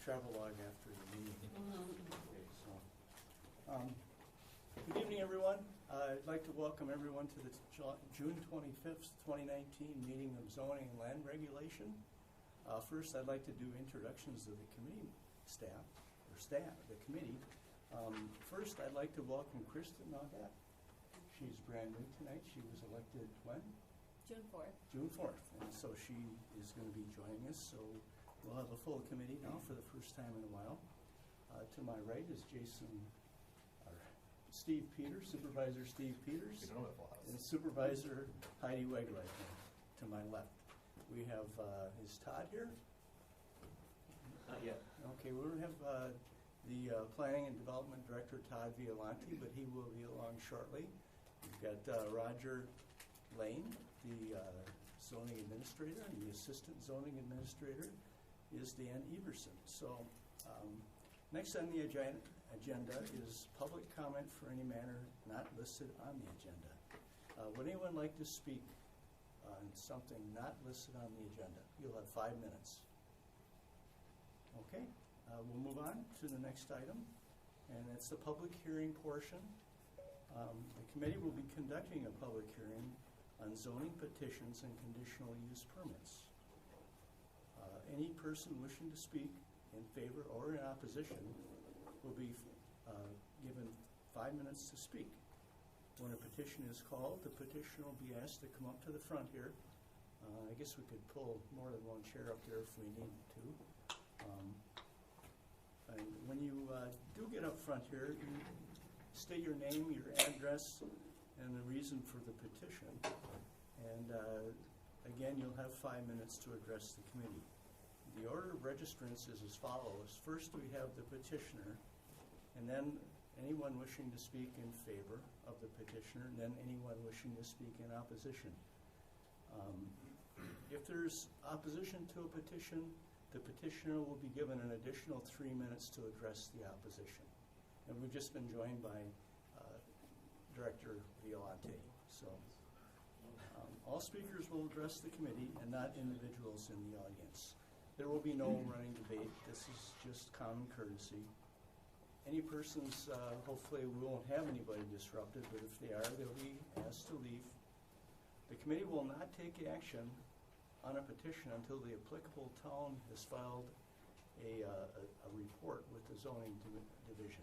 travelogue after the meeting. Okay, so, good evening, everyone. I'd like to welcome everyone to the June 25th, 2019 meeting of Zoning and Land Regulation. First, I'd like to do introductions of the committee staff, the committee. First, I'd like to welcome Kristen Naugat. She's brand new tonight. She was elected when? June 4th. June 4th, and so she is going to be joining us. So we'll have a full committee now for the first time in a while. To my right is Steve Peters, Supervisor Steve Peters, and Supervisor Heidi Wegler. To my left, we have is Todd here? Not yet. Okay, we're going to have the Planning and Development Director Todd Violante, but he will be along shortly. We've got Roger Lane, the zoning administrator, and the assistant zoning administrator is Dan Everson. So next on the agenda is public comment for any matter not listed on the agenda. Would anyone like to speak on something not listed on the agenda? You'll have 5 minutes. Okay, we'll move on to the next item, and that's the public hearing portion. The committee will be conducting a public hearing on zoning petitions and conditional use permits. Any person wishing to speak in favor or in opposition will be given 5 minutes to speak. When a petition is called, the petitioner will be asked to come up to the front here. I guess we could pull more than one chair up there if we need to. And when you do get up front here, you state your name, your address, and the reason for the petition. And again, you'll have 5 minutes to address the committee. The order of registrants is as follows. First, we have the petitioner, and then anyone wishing to speak in favor of the petitioner, and then anyone wishing to speak in opposition. If there's opposition to a petition, the petitioner will be given an additional 3 minutes to address the opposition. And we've just been joined by Director Violante. So all speakers will address the committee and not individuals in the audience. There will be no running debate. This is just common courtesy. Any persons, hopefully we won't have anybody disrupted, but if they are, they'll be asked to leave. The committee will not take action on a petition until the applicable town has filed a report with the zoning division.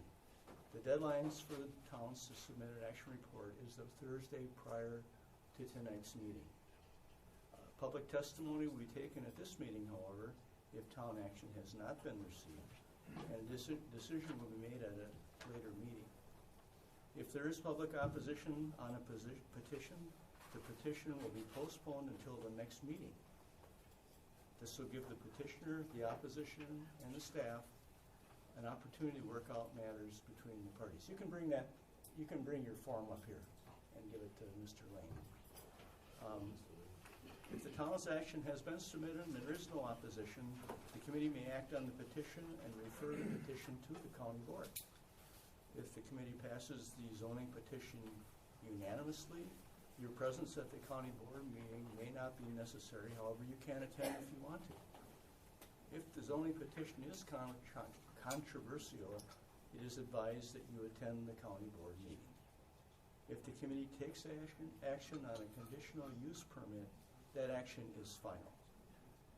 The deadlines for the towns to submit an action report is the Thursday prior to tonight's meeting. Public testimony will be taken at this meeting, however, if town action has not been received, and a decision will be made at a later meeting. If there is public opposition on a petition, the petition will be postponed until the next meeting. This will give the petitioner, the opposition, and the staff an opportunity to work out matters between the parties. You can bring your form up here and give it to Mr. Lane. If the town's action has been submitted and there is no opposition, the committee may act on the petition and refer the petition to the county board. If the committee passes the zoning petition unanimously, your presence at the county board meeting may not be necessary. However, you can attend if you want to. If the zoning petition is controversial, it is advised that you attend the county board meeting. If the committee takes action on a conditional use permit, that action is final.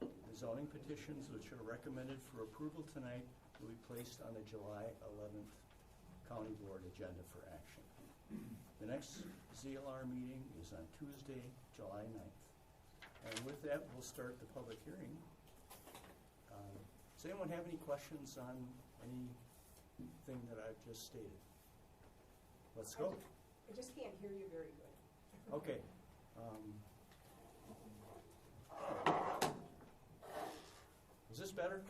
The zoning petitions which are recommended for approval tonight will be placed on the July 11th county board agenda for action. The next ZLR meeting is on Tuesday, July 9th. And with that, we'll start the public hearing. Does anyone have any questions on anything that I've just stated? Let's go. I just can't hear you very good. Okay. Is this better?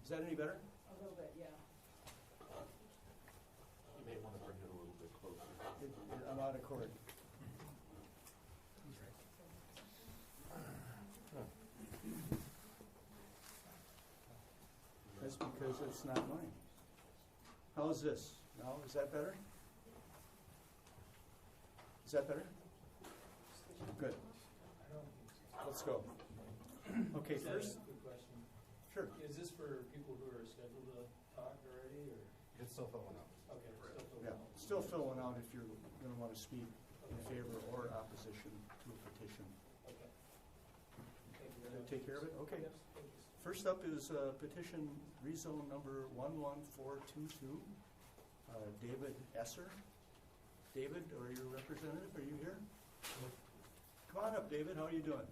Is that any better? A little bit, yeah. You may want to bring it a little bit closer. I'm out of cord. That's because it's not mine. How is this? Now, is that better? Is that better? Good. Let's go. Okay, first. Quick question. Sure. Is this for people who are scheduled to talk already, or? It's still filling up. Okay, still filling Yeah, out. still filling out if you're going to want to speak in favor or opposition to a petition. Okay. Thank you Did very I much. take care of it? Okay. Yes, thank you. First up is petition rezone number 11422, David Esser. David, or your representative, are you here? Come on up, David. How are you doing?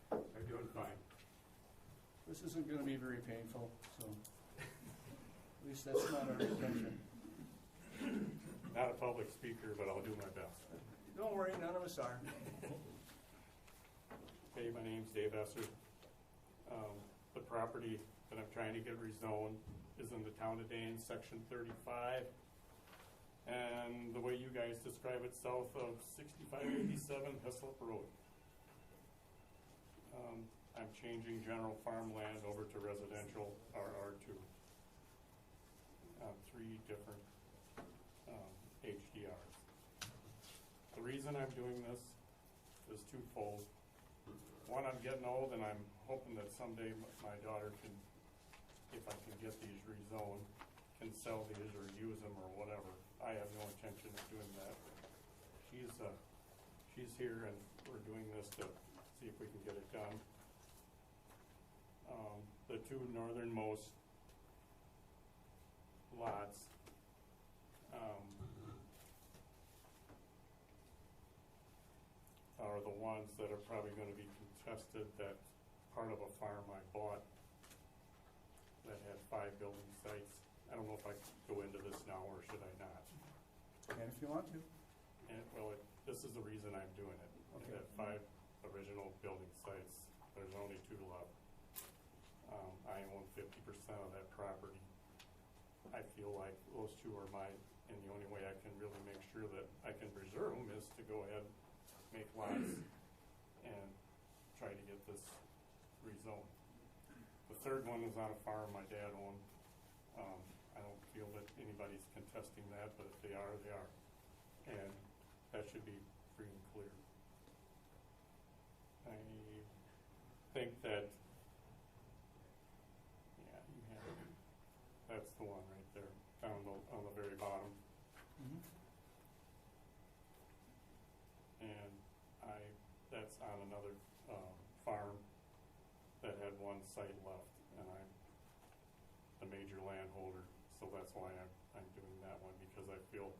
I'm doing fine. This isn't going to be very painful, so at least that's not our intention. Not a public speaker, but I'll do my best. Don't worry, none of us are. Hey, my name's Dave Esser. The property that I'm trying to get rezoned is in the town of Dane, section 35. And the way you guys describe it, south of 6587 Heslop Road. I'm changing general farmland over to residential RR2. 3 different HDRs. The reason I'm doing this is twofold. One, I'm getting old and I'm hoping that someday my daughter can, if I can get these rezoned, can sell these or use them or whatever. I have no intention of doing that. She's here and we're doing this to see if we can get it done. The 2 northernmost lots are the ones that are probably going to be contested. That part of a farm I bought that had 5 building sites. I don't know if I can go into this now or should I not. And if you want to. And well, this is the reason I'm doing it. Okay. It had 5 original building sites. There's only 2 left. I own 50% of that property. I feel like those 2 are mine, and the only way I can really make sure that I can preserve them is to go ahead, make lots, and try to get this rezoned. The 3rd one is on a farm my dad owned. I don't feel that anybody's contesting that, but if they are, they are. And that should be free and clear. I think that, yeah, you have it. That's the one right there, down on the very bottom. Mm-hmm. And that's on another farm that had 1 site left, and I'm the major landholder, so that's why I'm doing that one, because I feel,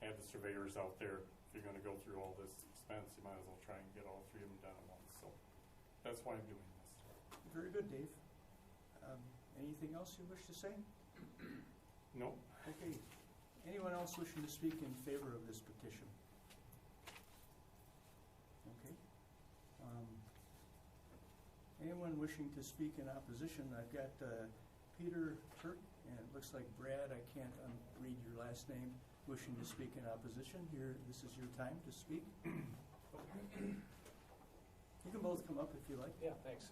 had the surveyors out there, if you're gonna go through all this expense, you might as well try and get all 3 of them done at once, so that's why I'm doing this. Very good, Dave. Anything else you wish to say? No? Okay. Anyone else wishing to speak in favor of this petition? Okay. Anyone wishing to speak in opposition? I've got Peter Kirk, and it looks like Brad, I can't read your last name, wishing to speak in opposition. Here, this is your time to speak. You can both come up if you like. Yeah, thanks.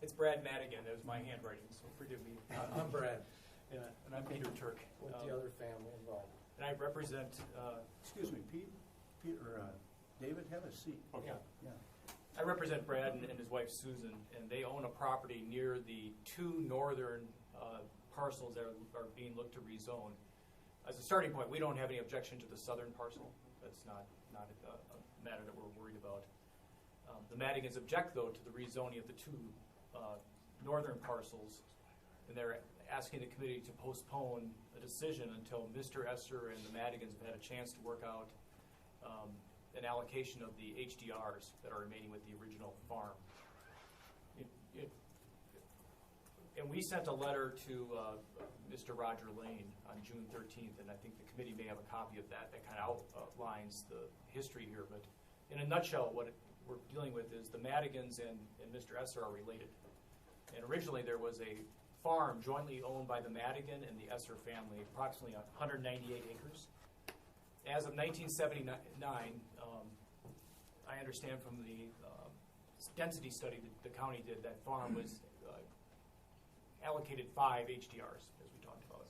It's Brad Madigan. That was my handwriting, so forgive me. I'm Brad, Yeah, and I'm Peter Turk. with the other family involved. And I represent, Excuse me, David, have a seat. Okay. Yeah. I represent Brad and his wife Susan, and they own a property near the 2 northern parcels that are being looked to rezone. As a starting point, we don't have any objection to the southern parcel. That's not a matter that we're worried about. The Madigans object, though, to the rezoning of the 2 northern parcels, and they're asking the committee to postpone a decision until Mr. Esser and the Madigans have had a chance to work out an allocation of the HDRs that are remaining with the original farm. And we sent a letter to Mr. Roger Lane on June 13th, and I think the committee may have a copy of that. That kind of outlines the history here, but in a nutshell, what we're dealing with is the Madigans and Mr. Esser are related. And originally there was a farm jointly owned by the Madigan and the Esser family, approximately 198 acres. As of 1979, I understand from the density study that the county did, that farm was allocated 5 HDRs, as we talked about.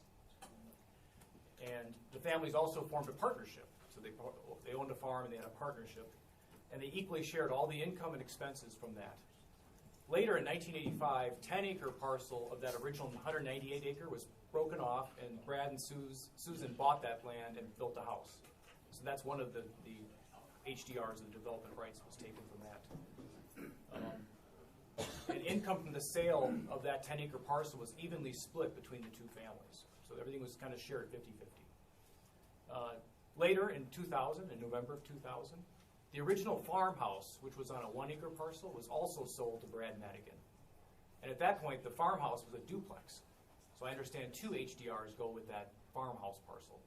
And the families also formed a partnership. So they owned a farm and they had a partnership. And they equally shared all the income and expenses from that. Later in 1985, 10-acre parcel of that original 198 acre was broken off, and Brad and Susan bought that land and built a house. So that's one of the HDRs, the development rights, was taken from that. And income from the sale of that 10-acre parcel was evenly split between the two families. So everything was kind of shared 50-50. Later in 2000, in November of 2000, the original farmhouse, which was on a 1-acre parcel, was also sold to Brad Madigan. And at that point, the farmhouse was a duplex. So I understand 2 HDRs go with that farmhouse parcel.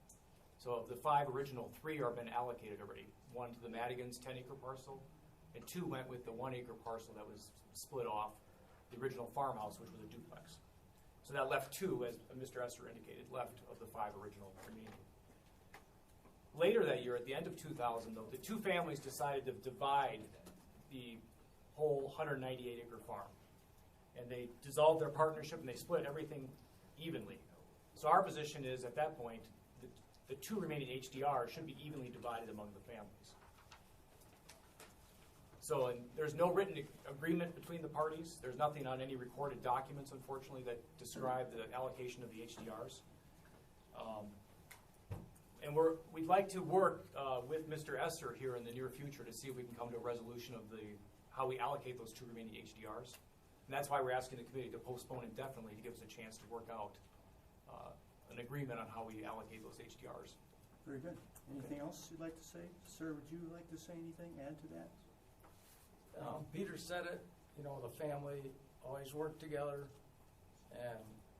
So of the 5 original, 3 are been allocated already. 1 to the Madigans' 10-acre parcel, and 2 went with the 1-acre parcel that was split off, the original farmhouse, which was a duplex. So that left 2, as Mr. Esser indicated, left of the 5 original remaining. Later that year, at the end of 2000, though, the 2 families decided to divide the whole 198-acre farm. And they dissolved their partnership and they split everything evenly. So our position is, at that point, the 2 remaining HDRs should be evenly divided among the families. So and there's no written agreement between the parties. There's nothing on any recorded documents, unfortunately, that describe the allocation of the HDRs. And we'd like to work with Mr. Esser here in the near future to see if we can come to a resolution of how we allocate those 2 remaining HDRs. And that's why we're asking the committee to postpone indefinitely to give us a chance to work out an agreement on how we allocate those HDRs. Very good. Anything else you'd like to say? Sir, would you like to say anything, add to that? Peter said it, you know, the family always worked together and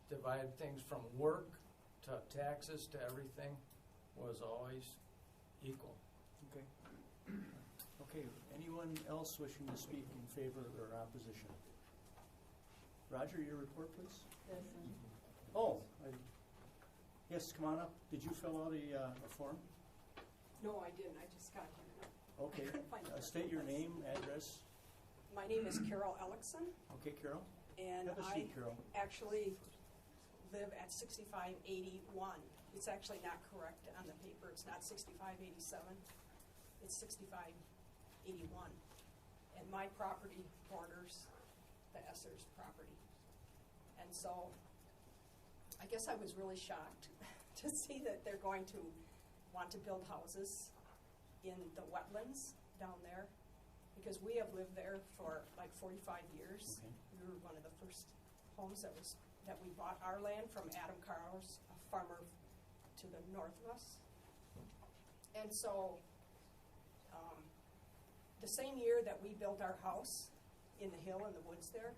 divided things from work to taxes to everything was always equal. Okay. Okay, anyone else wishing to speak in favor or opposition? Roger, your report, please. Oh, yes, come on up. Did you fill out a form? No, I didn't, I just got here. Okay. I couldn't find the State your place. name, address. My name is Carol Ellickson, Okay, Carol. and Have a I seat, Carol. actually live at 6581. It's actually not correct on the paper. It's not 6587. It's 6581. And my property borders the Esser's property. And so I guess I was really shocked to see that they're going to want to build houses in the wetlands down there, because we have lived there for like 45 years. Okay. We were one of the first homes that we bought our land from Adam Carr's, a farmer to the north of us. And so the same year that we built our house in the hill in the woods there,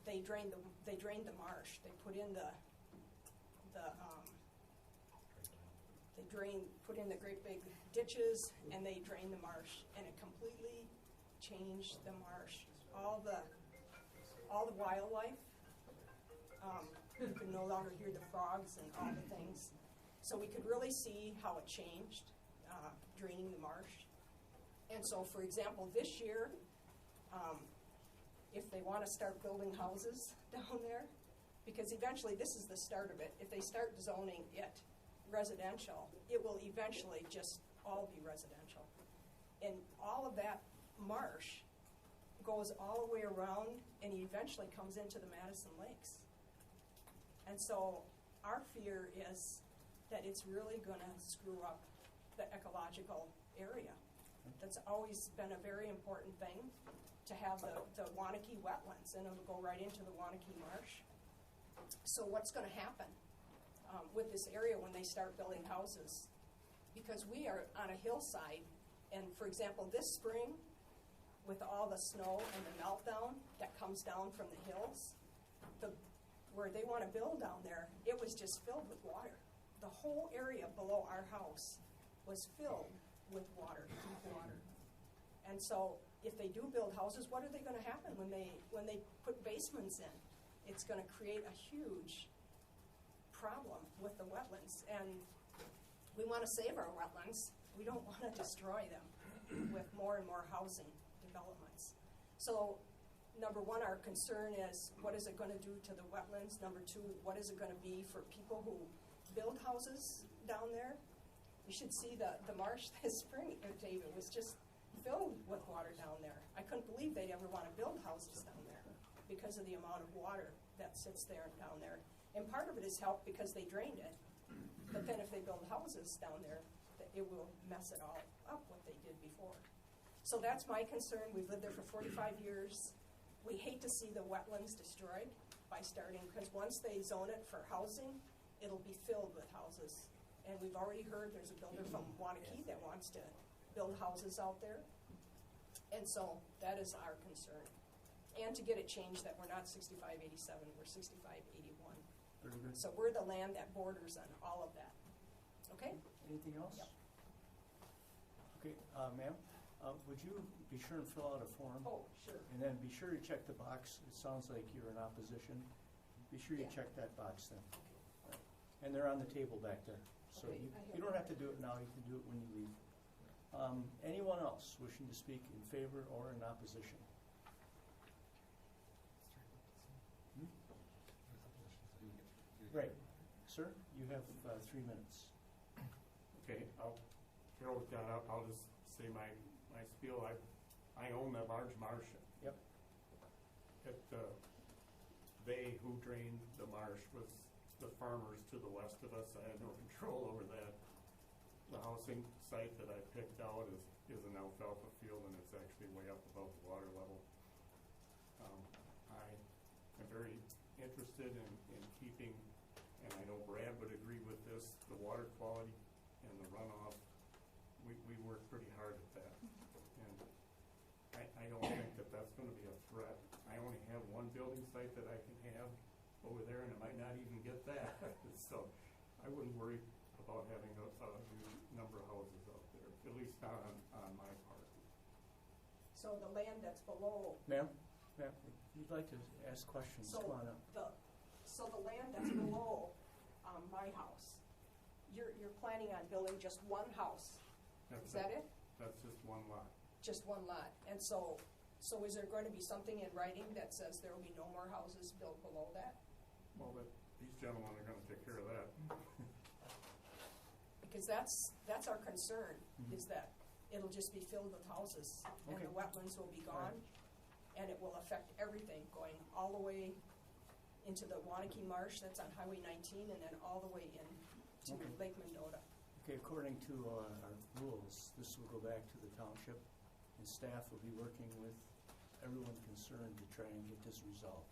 they drained the marsh. They put in put in the great big ditches, and they drained the marsh, and it completely changed the marsh. All the wildlife, you could no longer hear the frogs and all the things. So we could really see how it changed, draining the marsh. And so, for example, this year, if they want to start building houses down there, because eventually this is the start of it. If they start zoning it residential, it will eventually just all be residential. And all of that marsh goes all the way around and eventually comes into the Madison Lakes. And so our fear is that it's really going to screw up the ecological area. That's always been a very important thing, to have the Wanakee wetlands, and it'll go right into the Wanakee Marsh. So what's going to happen with this area when they start building houses? Because we are on a hillside, and for example, this spring, with all the snow and the meltdown that comes down from the hills, where they want to build down there, it was just filled with water. The whole area below our house was filled with water, deep water. And so if they do build houses, what are they going to happen when they put basements in? It's going to create a huge problem with the wetlands. And we want to save our wetlands. We don't want to destroy them with more and more housing developments. So number one, our concern is, what is it going to do to the wetlands? Number two, what is it going to be for people who build houses down there? You should see the marsh this spring, Dave. It was just filled with water down there. I couldn't believe they'd ever want to build houses down there. because of the amount of water that sits there and down there. And part of it is helped because they drained it. But then if they build houses down there, it will mess it all up, what they did before. So that's my concern. We've lived there for 45 years. We hate to see the wetlands destroyed by starting, because once they zone it for housing, it'll be filled with houses. And we've already heard there's a builder from Wanakee that wants to build houses out there. And so that is our concern. And to get it changed that we're not 6587, we're 6581. Very good. So we're the land that borders on all of that. Okay? Anything else? Yep. Okay, ma'am, would you be sure and fill out a form? Oh, sure. And then be sure you check the box. It sounds like you're in opposition. Be sure you Yeah. check that box then. Right. And they're on the table back there. So Okay, I have you don't have to one. do it now, you can do it when you leave. Anyone else wishing to speak in favor or in opposition? Hmm? Right. Sir, you have 3 minutes. Okay, I'll throw that up. I'll just say my spiel. I own that large marsh. Yep. They who drained the marsh was the farmers to the west of us. I had no control over that. The housing site that I picked out is an alfalfa field, and it's actually way up above the water level. I am very interested in keeping, and I know Brad would agree with this, the water quality and the runoff. We work pretty hard at that. And I don't think that that's going to be a threat. I only have one building site that I can have over there, and I might not even get that. So I wouldn't worry about having a new number of houses out there, at least not on my part. So the land that's below, Ma'am, if you'd like to ask questions, so come on up. the land that's below my house, you're planning on building just one house? Is that it? That's just one lot. Just one lot? And so is there going to be something in writing that says there will be no more houses built below that? Well, these gentlemen are going to take care of that. Because that's our concern, Mhm. is that it'll just be filled with houses, and the Okay. wetlands will be gone, and it will affect everything, going all the way into the Wanakee Marsh that's on Highway 19, and then all the way in to Okay. Lake Mendota. Okay, according to our rules, this will go back to the township, and staff will be working with everyone concerned to try and get this resolved.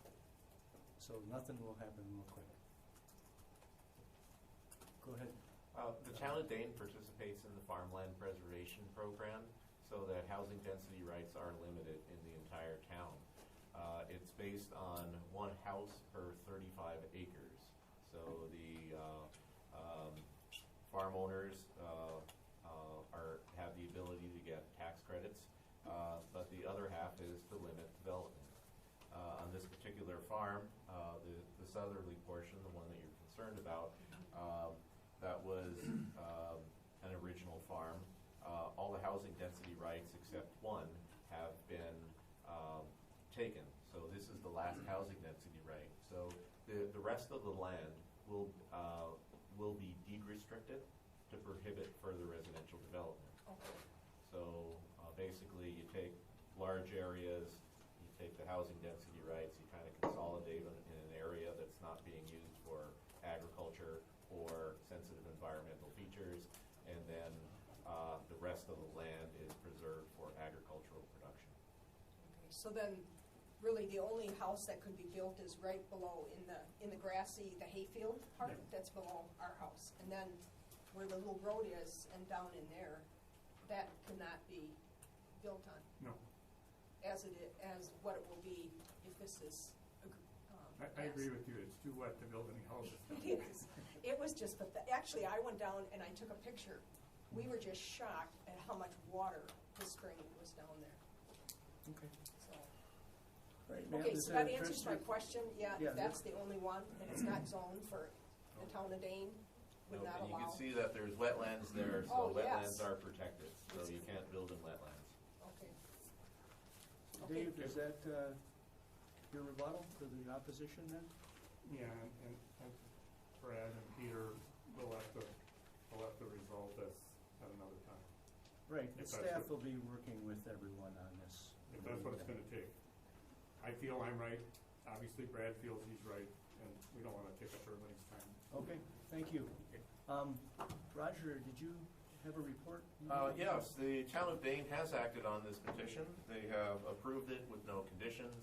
So nothing will happen real quick. Go ahead. The town of Dane participates in the farmland preservation program, so that housing density rights are limited in the entire town. It's based on one house per 35 acres. So the farm owners have the ability to get tax credits, but the other half is to limit development. On this particular farm, the southerly portion, the one that you're concerned about, that was an original farm. All the housing density rights except one have been taken. So this is the last housing density right. So the rest of the land will be deed restricted to prohibit further residential development. Okay. So basically, you take large areas, you take the housing density rights, you kind of consolidate them in an area that's not being used for agriculture or sensitive environmental features, and then the rest of the land is preserved for agricultural production. Okay, so then, really, the only house that could be built is right below in the grassy, the hayfield part, Yeah. that's below our house. And then where the little road is and down in there, that cannot be built on No, as what it will be if this is. I agree with you. It's too wet to build any houses. It is. It was just, but actually, I went down and I took a picture. We were just shocked at how much water this spring was down there. Okay. So. Right, ma'am, Okay, does so that address answers my your- question. Yeah, Yeah, that's the only one, and it's not zoned for the town of Dane, would not And you allow. can see that there's wetlands there, Oh, so wetlands yes. are protected, so you can't build in wetlands. Okay. Dave, is that your rebuttal to the opposition then? Yeah, and Brad and Peter will have to resolve this at another time, Right, the If that's staff what- will be working with everyone on this. if that's what it's going to take. I feel I'm right. obviously Brad feels he's right, and we don't want to take up everybody's time. Okay, thank you. Roger, did you have a report? Yes, the town of Dane has acted on this petition. They have approved it with no conditions.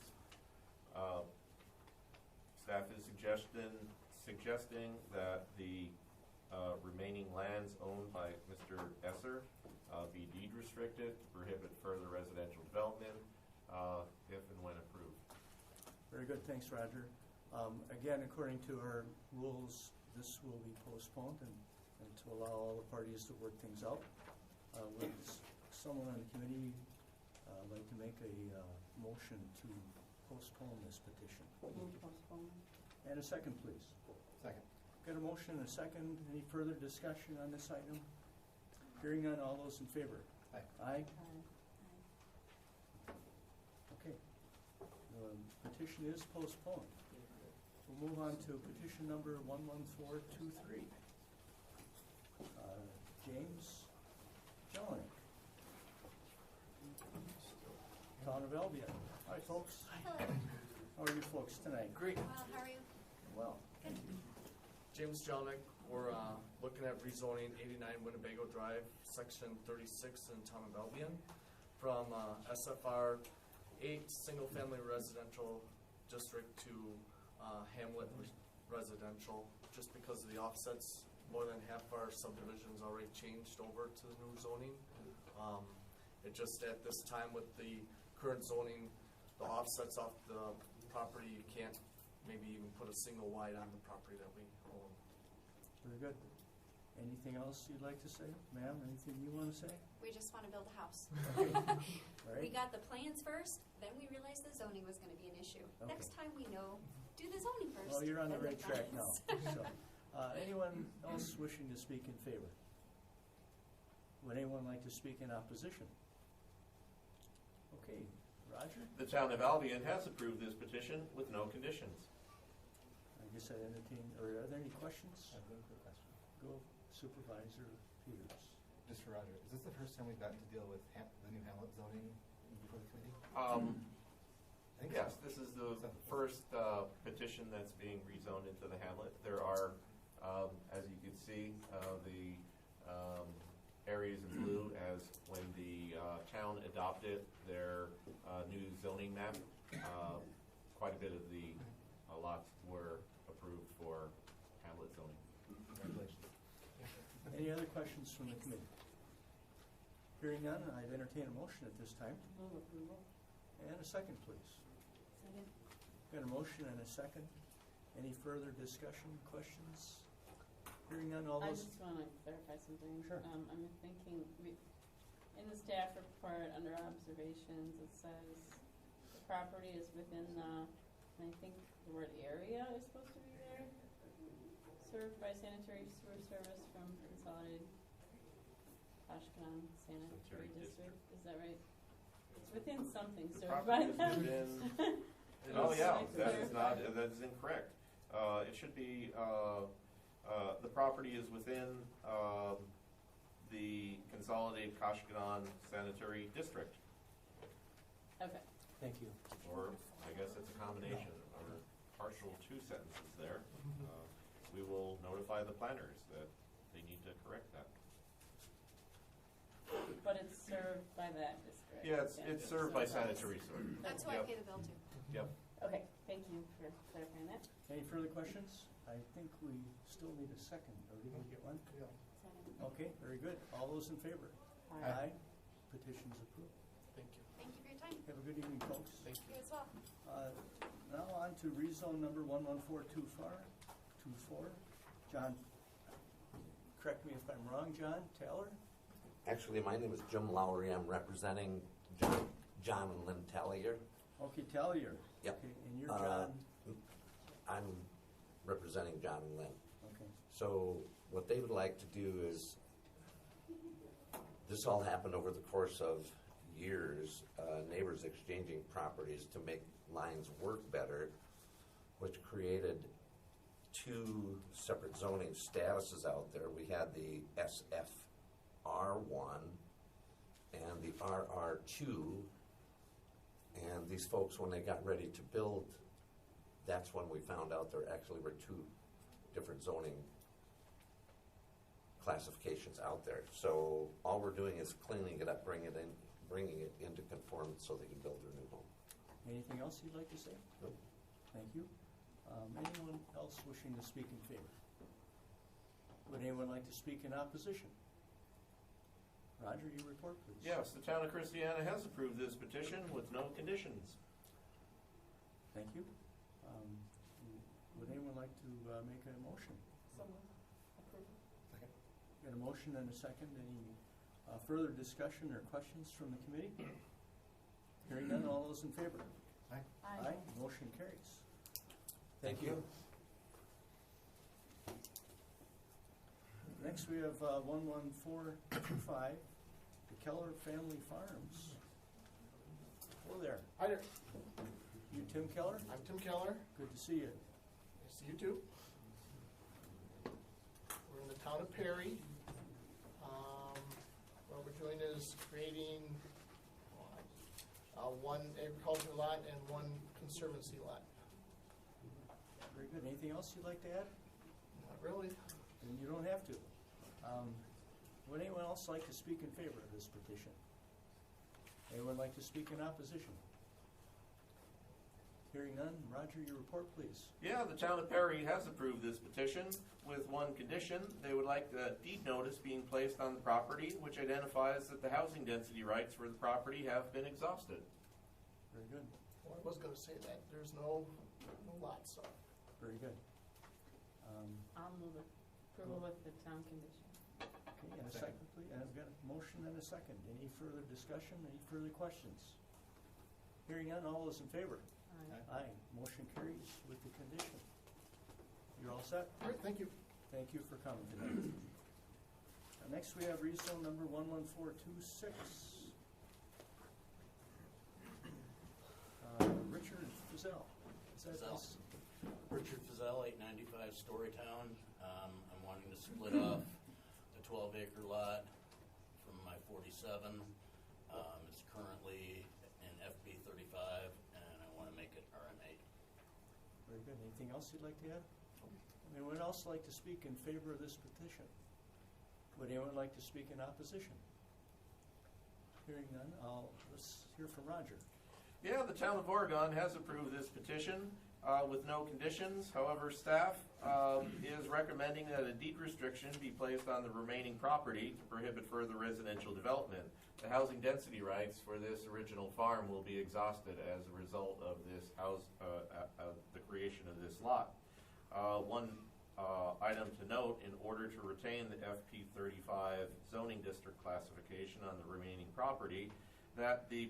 Staff is suggesting that the remaining lands owned by Mr. Esser be deed restricted to prohibit further residential development if and when approved. Very good, thanks, Roger. Again, according to our rules, this will be postponed and to allow all the parties to work things out. Would someone on the committee like to make a motion to postpone this petition? Postpone. And a second, please. Second. Got a motion and a second. Any further discussion on this item? Hearing none, all those in favor? Aye. Aye? Okay. The petition is postponed. We'll move on to petition number 11423. James Jelinek. Town of Albion. Hi, folks. Hello. How are you folks tonight? Great. Well, how are you? Well. Good. James Jelinek, we're looking at rezoning 89 Winnebago Drive, Section 36 in Town of Albion, from SFR 8 single-family residential district to Hamlet residential. Just because of the offsets, more than half our subdivisions already changed over to the new zoning. It just at this time with the current zoning, the offsets off the property, you can't maybe even put a single wide on the property that we own. Very good. Anything else you'd like to say? Ma'am, anything you want to say? We just want to build a house. Okay. All right. We got the plans first, then we realized the zoning was going to be an issue. Okay. Next time we know, do the zoning first. Well, you're on the then right track now. plans. So, anyone else wishing to speak in favor? Would anyone like to speak in opposition? Okay, Roger? The town of Albion has approved this petition with no conditions. I guess I entertain, or are there any questions? I have one quick question. Go Supervisor Peters. Just for Roger, is this the first time we've gotten to deal with the new Hamlet zoning before the committee? I think Yes, so. this is the first petition that's being rezoned into the hamlet. There are, as you can see, the areas in blue as when the town adopted their new zoning map. Quite a bit of the lots were approved for hamlet zoning. Congratulations. Any other questions from the committee? Hearing none, I'd entertain a motion at this time. Move approval. And a second, please. Second. Got a motion and a second. Any further discussion, questions? Hearing none, all I those... just want to clarify something. Sure. I'm thinking, in the staff report, under observations, it says the property is within the, and I think the word area is supposed to be there, served by sanitary sewer service from consolidated Ashkelon Sanitary District. Is that right? It's within something The served by property is them. within- Oh, yeah, that is not, that is incorrect. It should be, the property is within the consolidated Kashkadan Sanitary District. Okay. Thank you. Or, I guess it's a combination, or partial two sentences there. We will notify the planners that they need to correct that. But it's served by that district. Yeah, it's served by sanitary sewer. That's who I Yep. pay the bill to. Yep. Okay, thank you for clarifying that. Any further questions? I think we still need a second, or did we get one? Second. Okay, very good. All those in favor? Aye. Petition's approved. Thank you. Thank you for your time. Have a good evening, folks. Thank You as well. Now on to rezone number 11424. John, correct me if I'm wrong, John Taylor? Actually, my name is Jim Lowry. I'm representing John and Lynn Tellier. Okay, Taylor. Yep. Okay, and you're John? I'm representing John and Lynn. Okay. So what they would like to do is, this all happened over the course of years, neighbors exchanging properties to make lines work better, which created two separate zoning statuses out there. We had the SFR1 and the RR2, and these folks, when they got ready to build that's when we found out there actually were two different zoning classifications out there. So all we're doing is cleaning it up, bringing it into conformance so they can build their new home. Anything else you'd like to say? Nope. Thank you. Anyone else wishing to speak in favor? Would anyone like to speak in opposition? Roger, your report, please. Yes, the town of Christiana has approved this petition with no conditions. Thank you. Would anyone like to make a motion? Got a motion and a second. Any further discussion or questions from the committee? Hearing none, all those in favor? Aye. Motion carries. Thank you. Next, we have 11425, the Keller Family Farms. Hello there. Hi there. You Tim Keller? I'm Tim Keller. Good to see you. Nice to see you too. We're in the town of Perry. What we're doing is creating one agricultural lot and one conservancy lot. Very good. Anything else you'd like to add? Not really. And you don't have to. Would anyone else like to speak in favor of this petition? Anyone like to speak in opposition? Hearing none, Roger, your report, please. Yeah, the town of Perry has approved this petition with one condition. They would like the deed notice being placed on the property, which identifies that the housing density rights for the property have been exhausted. Very good. Well, I was going to say that. There's no lots. So. Very good. I'll move it. Approval with the town condition. Okay, and a second, please. And I've got a motion and a second. Any further discussion? Any further questions? Hearing none, all those in favor? Aye. Aye. Motion carries with the condition. You're all set? All right, thank you. Thank you for coming tonight. Next, we have rezone number 11426. Richard Fizell. Is that Fizell. this? Richard Fizell, 895 Storytown. I'm wanting to split off the 12-acre lot from my 47. It's currently in FB 35, and I want to make it RM8. Very good. Anything else you'd like to add? Anyone else like to speak in favor of this petition? Would anyone like to speak in opposition? Hearing none, let's hear from Roger. Yeah, the town of Oregon has approved this petition with no conditions. However, staff is recommending that a deed restriction be placed on the remaining property to prohibit further residential development. The housing density rights for this original farm will be exhausted as a result of this the creation of this lot. One item to note, in order to retain the FP 35 zoning district classification on the remaining property, that the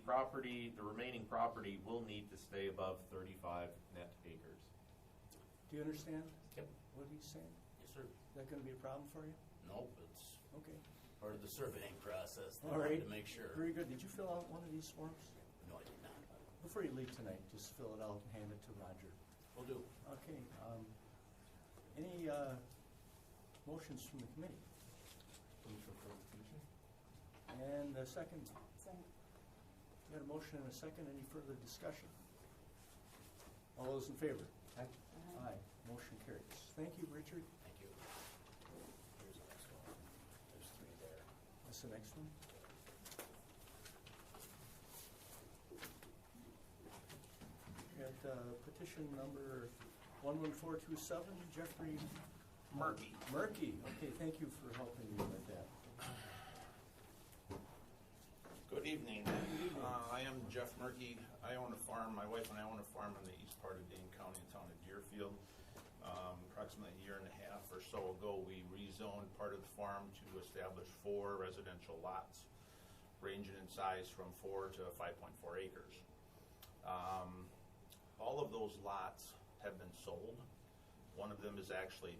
remaining property will need to stay above 35 net acres. Do you understand? Yep. What he's saying? Yes, sir. Is that going to be a problem for you? Nope, it's Okay. part of the surveying process. They All wanted right. to make sure. Very good. Did you fill out one of these forms? No, I did not. Before you leave tonight, just fill it out and hand it to Roger. Will do. Okay. Any motions from the committee? And a second. Second. We got a motion and a second. Any further discussion? All those in favor? Aye. Aye. Motion carries. Thank you, Richard. Thank you. Here's the next one. There's 3 there. That's the next one. Got petition number 11427, Jeffrey Murky. Murky. Okay, thank you for helping me with that. Good evening. I am Jeff Murky. I own a farm. My wife and I own a farm in the east part of Dane County, the town of Deerfield. Approximately a year and a half or so ago, we rezoned part of the farm to establish 4 residential lots, ranging in size from 4 to 5.4 acres. All of those lots have been sold. One of them is actually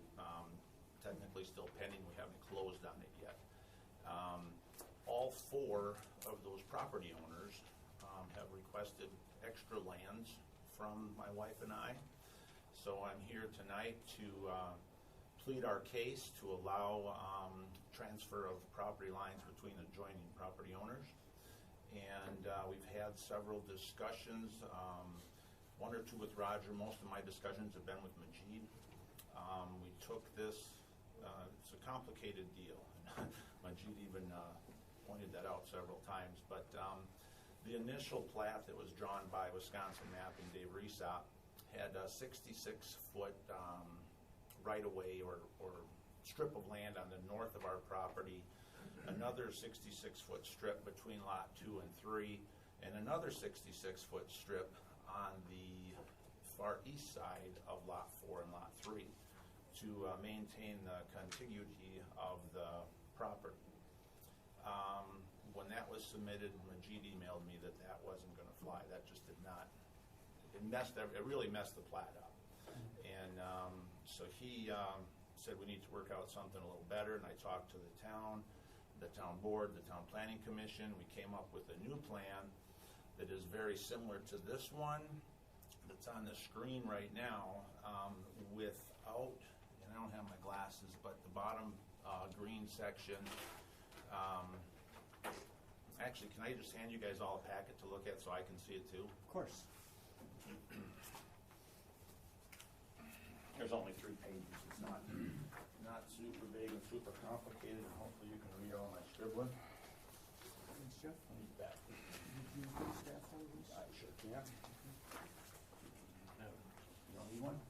technically still pending. We haven't closed on it yet. All 4 of those property owners have requested extra lands from my wife and I. So I'm here tonight to plead our case to allow transfer of property lines between adjoining property owners. And we've had several discussions. one or two with Roger. Most of my discussions have been with Majid. We took this, it's a complicated deal. Majid even pointed that out several times. But the initial plat that was drawn by Wisconsin Mapping, Dave Resop, had a 66-foot right-of-way or strip of land on the north of our property, another 66-foot strip between Lot 2 and 3, and another 66-foot strip on the far east side of Lot 4 and Lot 3 to maintain the contiguity of the property. When that was submitted, Majid emailed me that that wasn't going to fly. That just did not. It really messed the plat up. And so he said we need to work out something a little better, and I talked to the town board, the town planning commission. We came up with a new plan that is very similar to this one that's on the screen right now, without, and I don't have my glasses, but the bottom green section. Actually, can I just hand you guys all a packet to look at so I can see it too? Of course. There's only 3 pages. It's not super big and super complicated, and hopefully you can read all my scribbling. Thanks, Jeff. Back. Did you need staff on these? I sure can. You don't need one?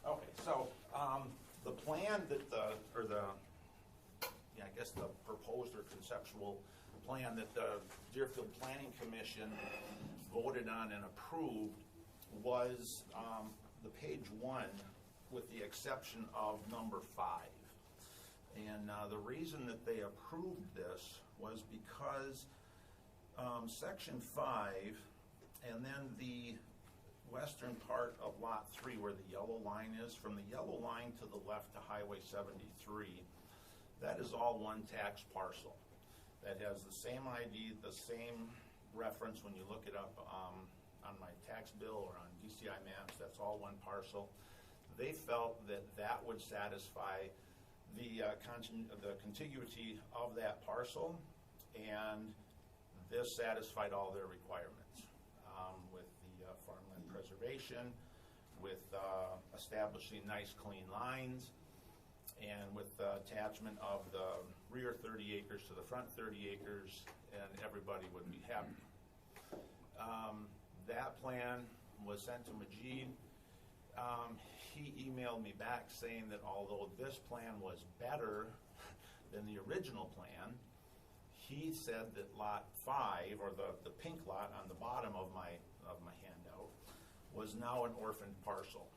Okay, so the plan that I guess the proposed or conceptual plan that the Deerfield Planning Commission voted on and approved was the page 1, with the exception of number 5. And the reason that they approved this was because section 5 and then the western part of lot 3 where the yellow line is, from the yellow line to the left to Highway 73, that is all one tax parcel. That has the same ID, the same reference when you look it up on my tax bill or on DCI maps. That's all one parcel. They felt that that would satisfy the contiguity of that parcel, and this satisfied all their requirements with the farmland preservation, with establishing nice clean lines, and with the attachment of the rear 30 acres to the front 30 acres, and everybody would be happy. That plan was sent to Majid. He emailed me back saying that although this plan was better than the original plan, he said that lot 5, or the pink lot on the bottom of my handout, was now an orphaned parcel,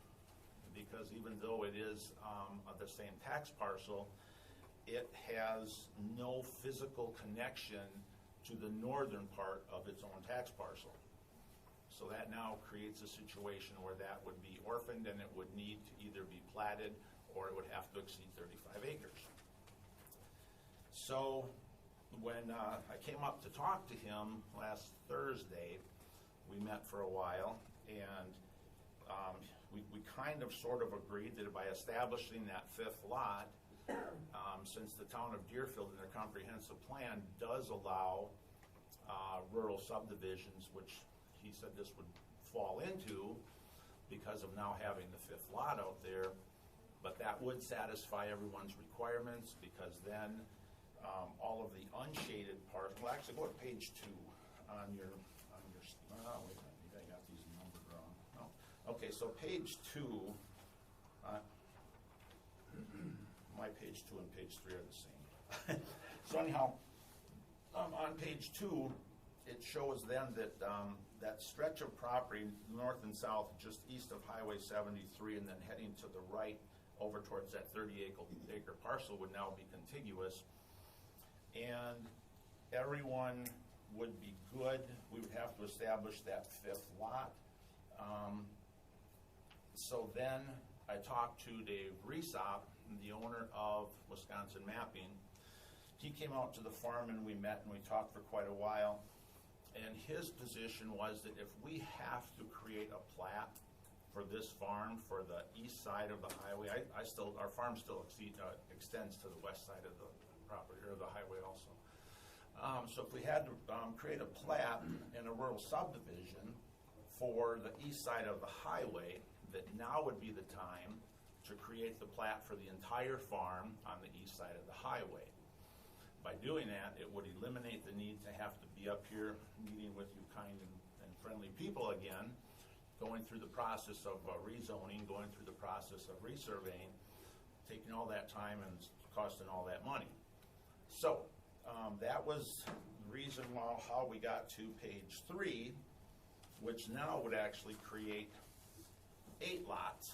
because even though it is the same tax parcel, it has no physical connection to the northern part of its own tax parcel. So that now creates a situation where that would be orphaned, and it would need to either be platted or it would have to exceed 35 acres. So when I came up to talk to him last Thursday, we met for a while, and we kind of sort of agreed that by establishing that 5th lot, since the town of Deerfield in their comprehensive plan does allow rural subdivisions, which he said this would fall into because of now having the 5th lot out there, but that would satisfy everyone's requirements, because then all of the unshaded parts, well, actually go to page 2 on your oh, wait a minute, maybe I got these numbered wrong. No. Okay, so page 2, my page 2 and page 3 are the same. So anyhow, on page 2, it shows then that that stretch of property north and south just east of Highway 73 and then heading to the right over towards that 30-acre parcel would now be contiguous, and everyone would be good. We would have to establish that 5th lot. So then I talked to Dave Resop, the owner of Wisconsin Mapping. He came out to the farm and we met and we talked for quite a while. And his position was that if we have to create a plat for this farm for the east side of the highway, our farm still extends to the west side of the property, or the highway also. So if we had to create a plat in a rural subdivision, for the east side of the highway, that now would be the time to create the plat for the entire farm on the east side of the highway. By doing that, it would eliminate the need to have to be up here meeting with you kind and friendly people again, going through the process of rezoning, going through the process of resurveying, taking all that time and costing all that money. So that was the reason how we got to page 3, which now would actually create 8 lots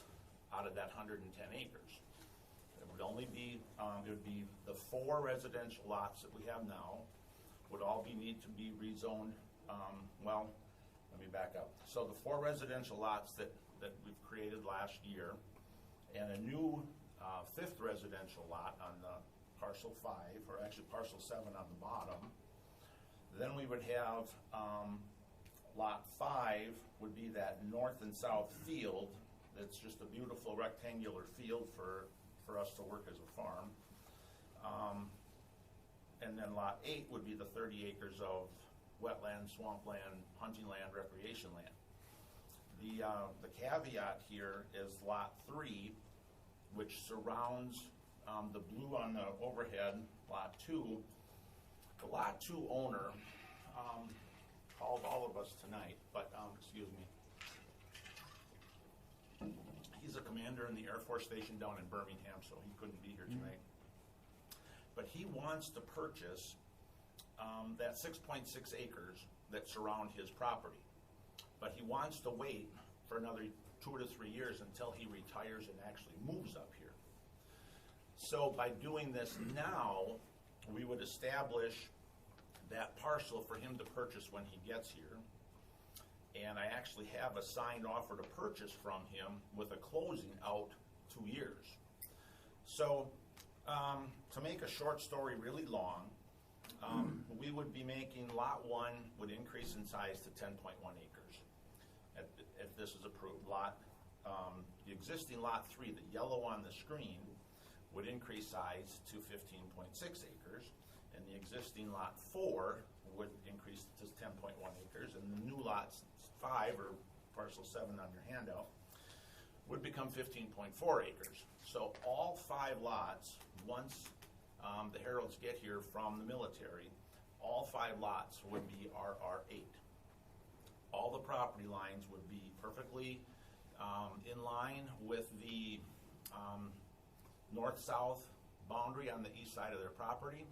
out of that 110 acres. It would only be, it would be the 4 residential lots that we have now would all need to be rezoned. Well, let me back up. So the 4 residential lots that we've created last year, and a new 5th residential lot on the parcel 5, or actually parcel 7 on the bottom. Then we would have lot 5 would be that north and south field. It's just a beautiful rectangular field for us to work as a farm. And then lot 8 would be the 30 acres of wetland, swampland, hunting land, recreation land. The caveat here is lot 3, which surrounds the blue on the overhead, lot 2. The lot 2 owner called all of us tonight, but excuse me. He's a commander in the Air Force Station down in Birmingham, so he couldn't be here tonight. But he wants to purchase that 6.6 acres that surround his property. But he wants to wait for another 2 to 3 years until he retires and actually moves up here. So by doing this now, we would establish that parcel for him to purchase when he gets here. And I actually have a signed offer to purchase from him with a closing out 2 years. So to make a short story really long, we would be making lot 1 would increase in size to 10.1 acres if this is approved. The existing lot 3, the yellow on the screen, would increase size to 15.6 acres, and the existing lot 4 would increase to 10.1 acres, and the new lot 5, or parcel 7 on your handout, would become 15.4 acres. So all 5 lots, once the Heralds get here from the military, all 5 lots would be RR8. All the property lines would be perfectly in line with the north-south boundary on the east side of their property.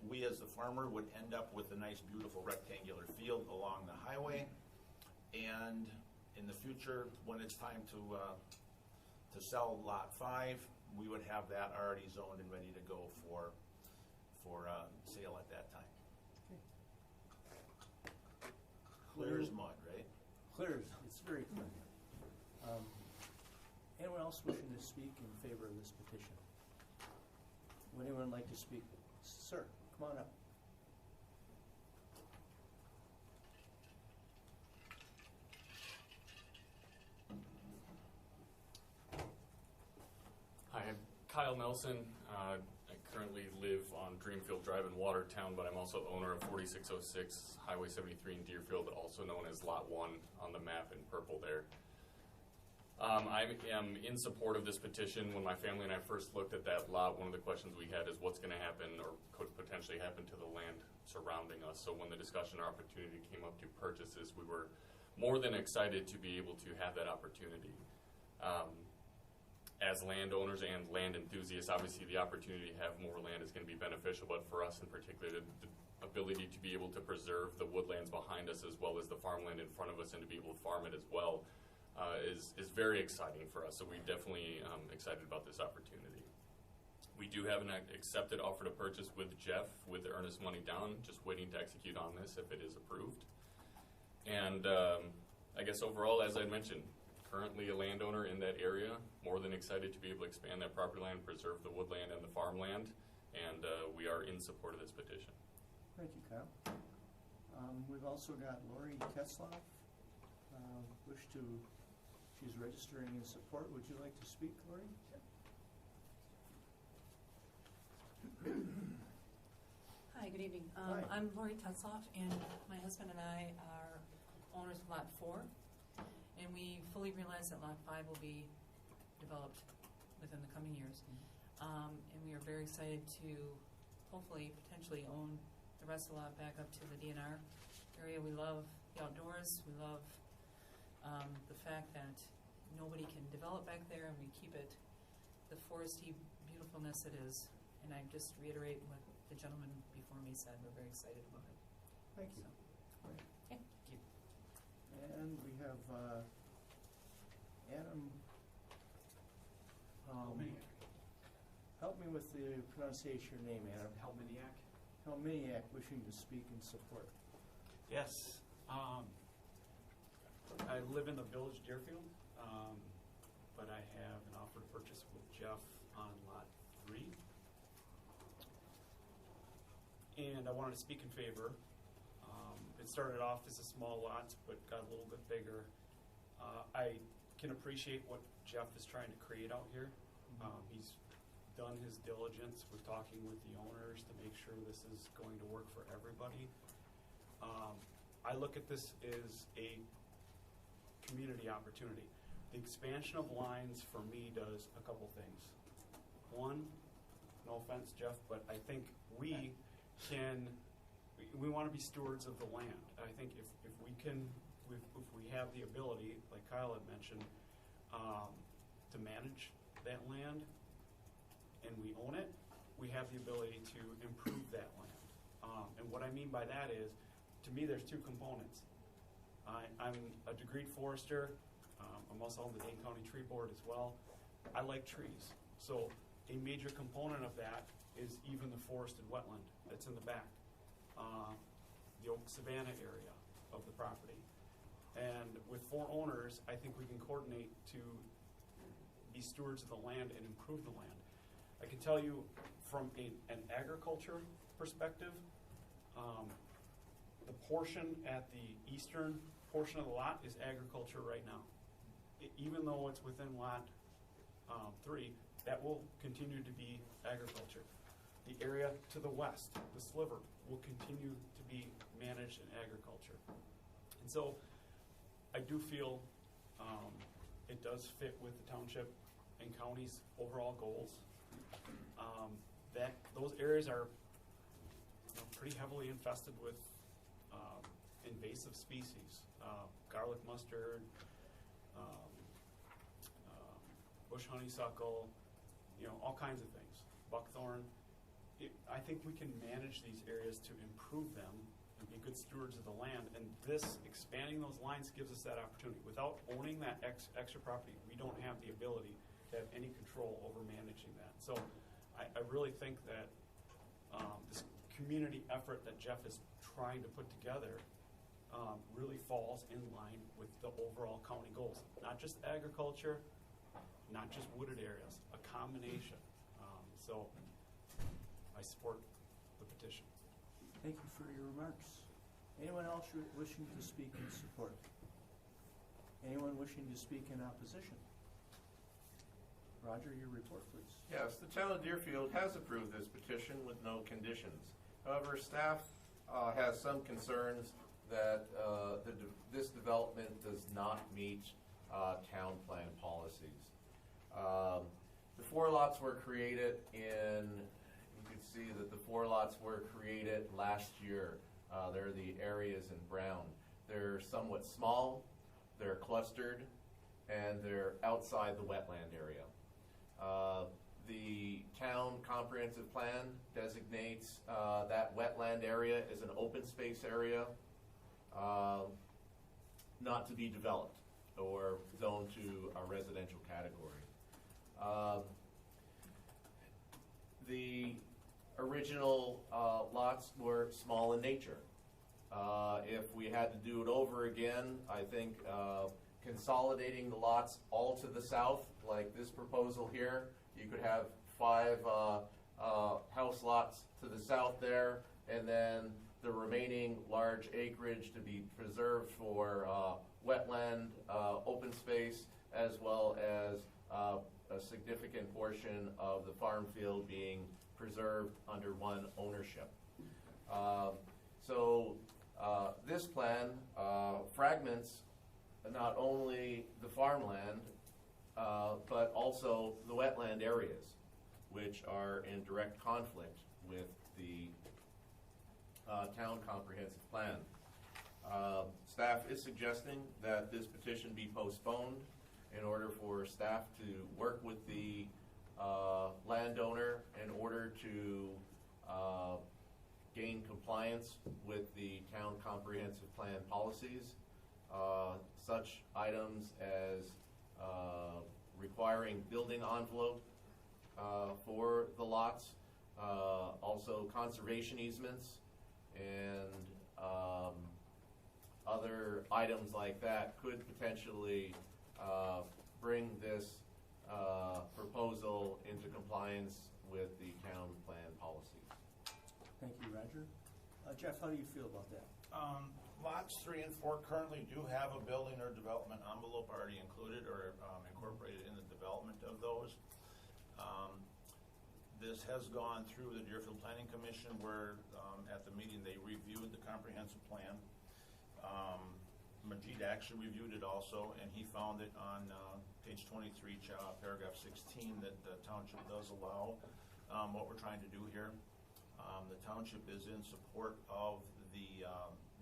We as the farmer would end up with a nice beautiful rectangular field along the highway, and in the future when it's time to sell lot 5, we would have that already zoned and ready to go for sale at that time. Clear as mud, right? Clear, it's very clear. Anyone else wishing to speak in favor of this petition? Would anyone like to speak? Sir, come on up. Hi, I'm Kyle Nelson. I currently live on Dreamfield Drive in Watertown, but I'm also owner of 4606 Highway 73 in Deerfield, also known as Lot 1 on the map in purple there. I am in support of this petition. When my family and I first looked at that lot, one of the questions we had is what's going to happen or could potentially happen to the land surrounding us. So when the discussion or opportunity came up to purchase this, we were more than excited to be able to have that opportunity. As landowners and land enthusiasts, obviously the opportunity to have more land is going to be beneficial, but for us in particular, the ability to be able to preserve the woodlands behind us as well as the farmland in front of us and to be able to farm it as well is very exciting for us. So we're definitely excited about this opportunity. We do have an accepted offer to purchase with Jeff with the earnest money down, just waiting to execute on this if it is approved. And I guess overall, as I mentioned, currently a landowner in that area, more than excited to be able to expand that property line, preserve the woodland and the farmland, and we are in support of this petition. Thank you, Kyle. We've also got Lori Tetzloff. She's registering in support. Would you like to speak, Lori? Hi, good evening. Hi. I'm Lori Tetzloff, and my husband and I are owners of Lot 4, and we fully realize that Lot 5 will be developed within the coming years. And we are very excited to hopefully potentially own the rest of the lot back up to the DNR area. We love the outdoors. We love the fact that nobody can develop back there, and we keep it the foresty beautifulness it is. And I just reiterate what the gentleman before me said. We're very excited about it. Thank you. So, okay, thank you. And we have Adam. Help me with the pronunciation of your name, Adam. Helminiak. Helminiak, wishing to speak in support. Yes. I live in the village Deerfield, but I have an offer to purchase with Jeff on Lot 3. And I wanted to speak in favor. It started off as a small lot, but got a little bit bigger. I can appreciate what Jeff is trying to create out here. He's done his diligence with talking with the owners to make sure this is going to work for everybody. I look at this as a community opportunity. The expansion of lines for me does a couple things. One, no offense, Jeff, but I think we want to be stewards of the land. I think if we have the ability, like Kyle had mentioned, to manage that land and we own it, we have the ability to improve that land. And what I mean by that is, to me, there's two components. I'm a degreed forester. I'm also on the Dane County Tree Board as well. I like trees. So a major component of that is even the forested wetland that's in the back, the Oak Savanna area of the property. And with 4 owners, I think we can coordinate to be stewards of the land and improve the land. I can tell you from an agriculture perspective, the portion at the eastern portion of the lot is agriculture right now. Even though it's within Lot 3, that will continue to be agriculture. The area to the west, the sliver, will continue to be managed in agriculture. And so I do feel it does fit with the township and county's overall goals. That those areas are pretty heavily infested with invasive species, garlic mustard, bush honeysuckle, all kinds of things, buckthorn. I think we can manage these areas to improve them and be good stewards of the land. And this, expanding those lines, gives us that opportunity. Without owning that extra property, we don't have the ability to have any control over managing that. So I really think that this community effort that Jeff is trying to put together really falls in line with the overall county goals. Not just agriculture, not just wooded areas, a combination. So I support the petition. Thank you for your remarks. Anyone else wishing to speak in support? Anyone wishing to speak in opposition? Roger, your report, please. Yes, the town of Deerfield has approved this petition with no conditions. However, staff has some concerns that this development does not meet town plan policies. The 4 lots were created you can see that the 4 lots were created last year. They're the areas in brown. They're somewhat small, they're clustered, and they're outside the wetland area. The town comprehensive plan designates that wetland area as an open space area, not to be developed or zoned to a residential category. The original lots were small in nature. If we had to do it over again, I think consolidating the lots all to the south, like this proposal here, you could have 5 house lots to the south there, and then the remaining large acreage to be preserved for wetland, open space, as well as a significant portion of the farm field being preserved under one ownership. So This plan fragments not only the farmland, but also the wetland areas, which are in direct conflict with the town comprehensive plan. Staff is suggesting that this petition be postponed in order for staff to work with the landowner in order to gain compliance with the town comprehensive plan policies, such items as requiring building envelope for the lots, also conservation easements, and other items like that could potentially bring this proposal into compliance with the town plan policies. Thank you, Roger. Jeff, how do you feel about that? Lots 3 and 4 currently do have a building or development envelope already included or incorporated in the development of those. This has gone through the Deerfield Planning Commission where at the meeting they reviewed the comprehensive plan. Majid actually reviewed it also, and he found it on page 23, paragraph 16, that the township does allow what we're trying to do here. The township is in support of the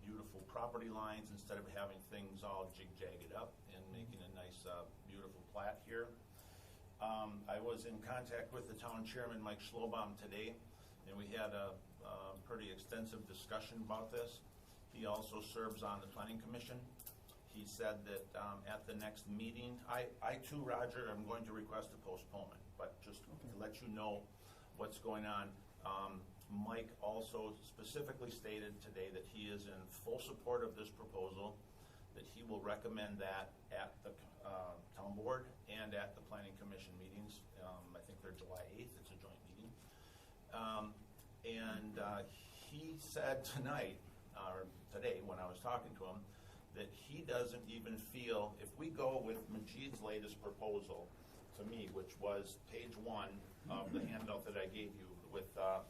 beautiful property lines instead of having things all jig-jagged up and making a nice, beautiful plat here. I was in contact with the town chairman, Mike Schlobaum, today, and we had a pretty extensive discussion about this. He also serves on the planning commission. He said that at the next meeting, I too, Roger, am going to request a postponement, but just to let you know what's going on. Mike also specifically stated today that he is in full support of this proposal, that he will recommend that at the town board and at the planning commission meetings. I think they're July 8th, it's a joint meeting. He said tonight, or today when I was talking to him, that he doesn't even feel, if we go with Majid's latest proposal to me, which was page 1 of the handout that I gave you with the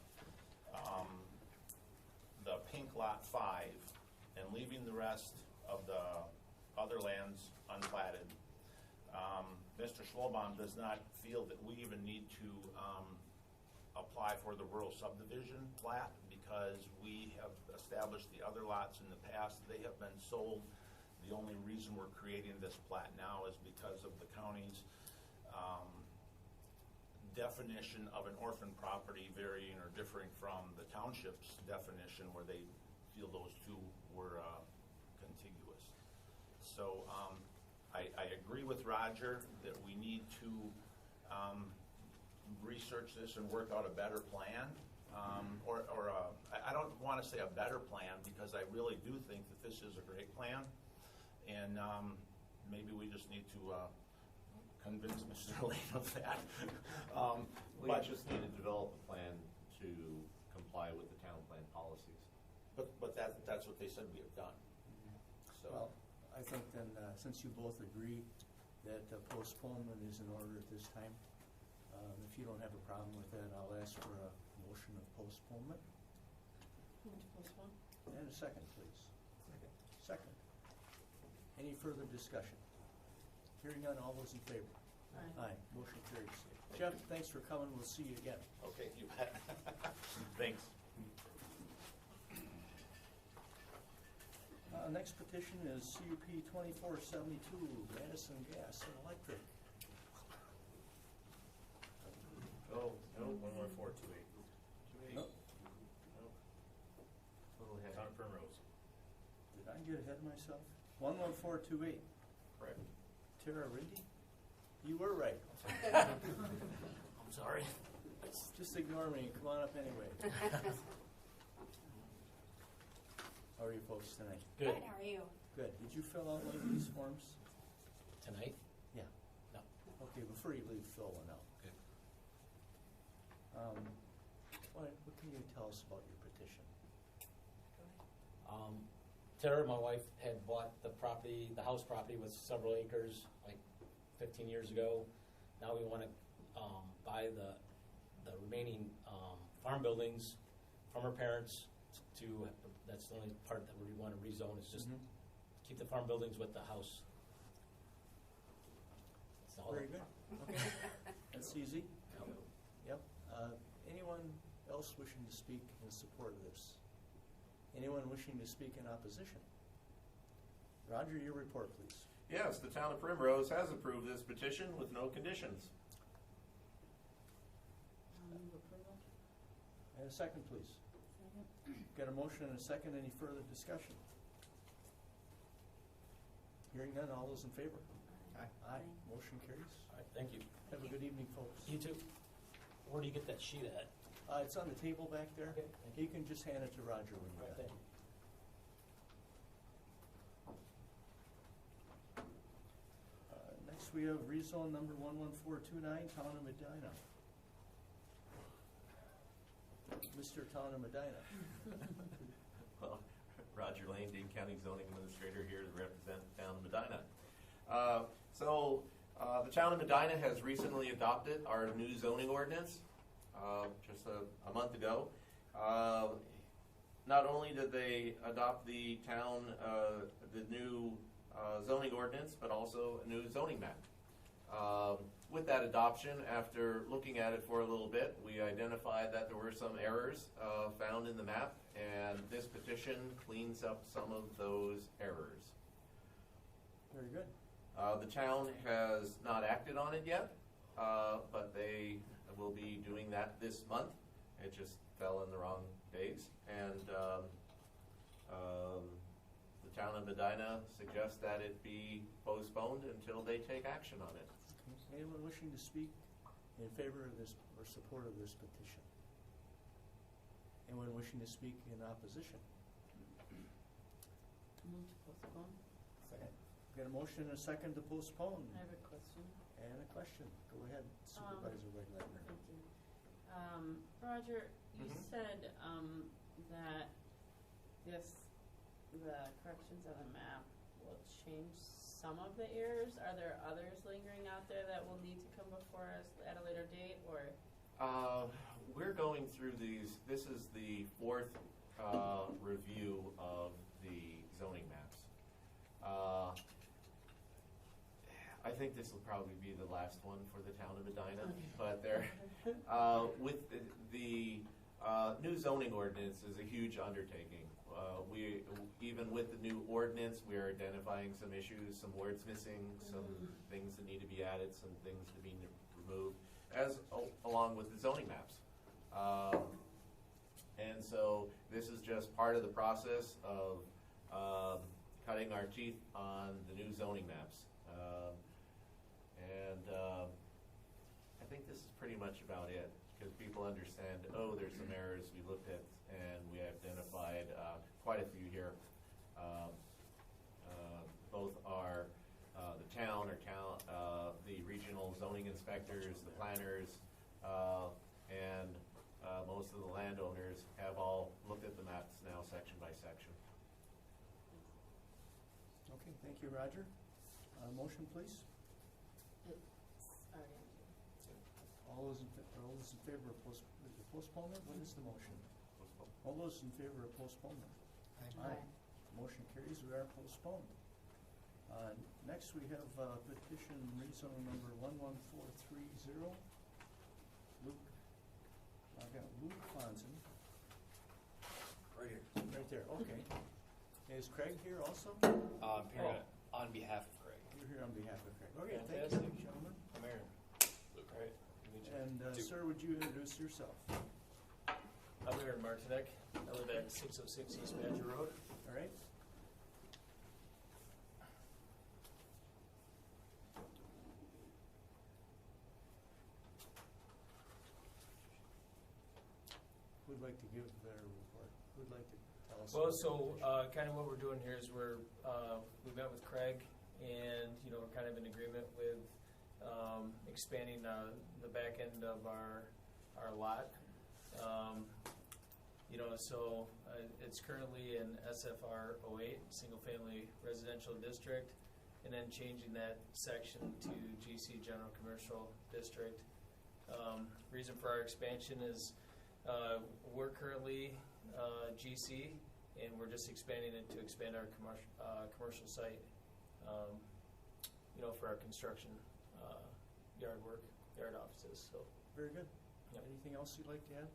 pink lot 5 and leaving the rest of the other lands unplatted, Mr. Schlobaum does not feel that we even need to apply for the rural subdivision plat because we have established the other lots in the past. They have been sold. The only reason we're creating this plat now is because of the county's definition of an orphan property varying or differing from the township's definition where they feel those two were contiguous. So I agree with Roger that we need to research this and work out a better plan. I don't want to say a better plan because I really do think that this is a great plan, and maybe we just need to convince Mr. Lane of that. We just need to develop a plan to comply with the town plan policies. But that's what they said we have done. So. Well, I think then, since you both agree that postponement is in order at this time, if you don't have a problem with that, I'll ask for a motion of postponement. Move to postpone. And a second, please. Second. Any further discussion? Hearing none, all those in favor? Aye. Motion carries. Jeff, thanks for coming. We'll see you again. Okay, you bet. Thanks. Next petition is CUP 2472, Madison Gas and Electric. Oh, no, 11428. Nope. Little ahead. Town Primrose. Did I get ahead of myself? 11428. Correct. Tara Rindy? You were right. I'm sorry. Just ignore me and come on up anyway. How are you folks tonight? Good, how are you? Good. Did you fill out one of these forms? Tonight? Yeah. No. Okay, before you leave, fill one out. Okay. What can you tell us about your petition? Tara, my wife, had bought the property, the house property with several acres, like 15 years ago. Now we want to buy the remaining farm buildings from her parents that's the only part that we want to rezone, is just Mhm. keep the farm buildings with the house. That's all. Very good. Okay. That's easy. Yep. Anyone else wishing to speak in support of this? Anyone wishing to speak in opposition? Roger, your report, please. Yes, the town of Primrose has approved this petition with no conditions. Move approval. And a second, please. Got a motion and a second. Any further discussion? Hearing none, all those in favor? Aye. Aye. Motion carries. All right, thank you. Have a good evening, folks. You too. Where do you get that sheet at? It's on the table back there. Okay, thank You can just hand it to Roger when All you're right, done. thank you. Next, we have rezone number 11429, Town of Medina. Mr. Town of Medina. Well, Roger Lane, Dane County Zoning Administrator, here to represent the town of Medina. The town of Medina has recently adopted our new zoning ordinance just a month ago. Not only did they adopt the new zoning ordinance, but also a new zoning map. With that adoption, after looking at it for a little bit, we identified that there were some errors found in the map, and this petition cleans up some of those errors. Very good. The town has not acted on it yet, but they will be doing that this month. It just fell in the wrong days, and the town of Medina suggests that it be postponed until they take action on it. Anyone wishing to speak in favor of this or support of this petition? Anyone wishing to speak in opposition? Move to postpone. Second. Got a motion and a second to postpone. I have a question. And a question. Go ahead, Supervisor Wegleitner. Thank you. Roger, you Mhm. said that the corrections on the map will change some of the errors. Are there others lingering out there that will need to come before us at a later date, or? We're going through these. This is the fourth review of the zoning maps. I think this will probably be the last one for the town of Medina, but there, with the new zoning ordinance is a huge undertaking. Even with the new ordinance, we are identifying some issues, some words missing, some things that need to be added, some things to be removed, along with the zoning maps. And so this is just part of the process of cutting our teeth on the new zoning maps. I think this is pretty much about it, because people understand, there's some errors we looked at, and we identified quite a few here. Both are the town, the regional zoning inspectors, the planners, and most of the landowners have all looked at the maps now section by section. Okay, thank you, Roger. Motion, please. All those in favor of postponement? What is the motion? All those in favor of postponement? Aye. Motion carries. We are postponed. Next, we have petition rezone number 11430. I've got Luke Fonson. Right here. Right there, okay. Is Craig here also? I'm here on behalf of Craig. You're here on behalf of Craig. Okay, thank you, Fantastic. gentlemen. I'm Aaron. Luke. All right. And sir, would you introduce yourself? I'm Aaron Martinek. I live at 606 East Badger Road. All right. Who'd like to give their report? Who'd like to tell us? Well, so kind of what we're doing here is we met with Craig, and we're kind of in agreement with expanding the back end of our lot. So it's currently an SFR 08, single family residential district, and then changing that section to GC general commercial district. Reason for our expansion is we're currently GC, and we're just expanding it to expand our commercial site, for our construction, yard work, yard offices, so. Very good. Yep. Anything else you'd like to add?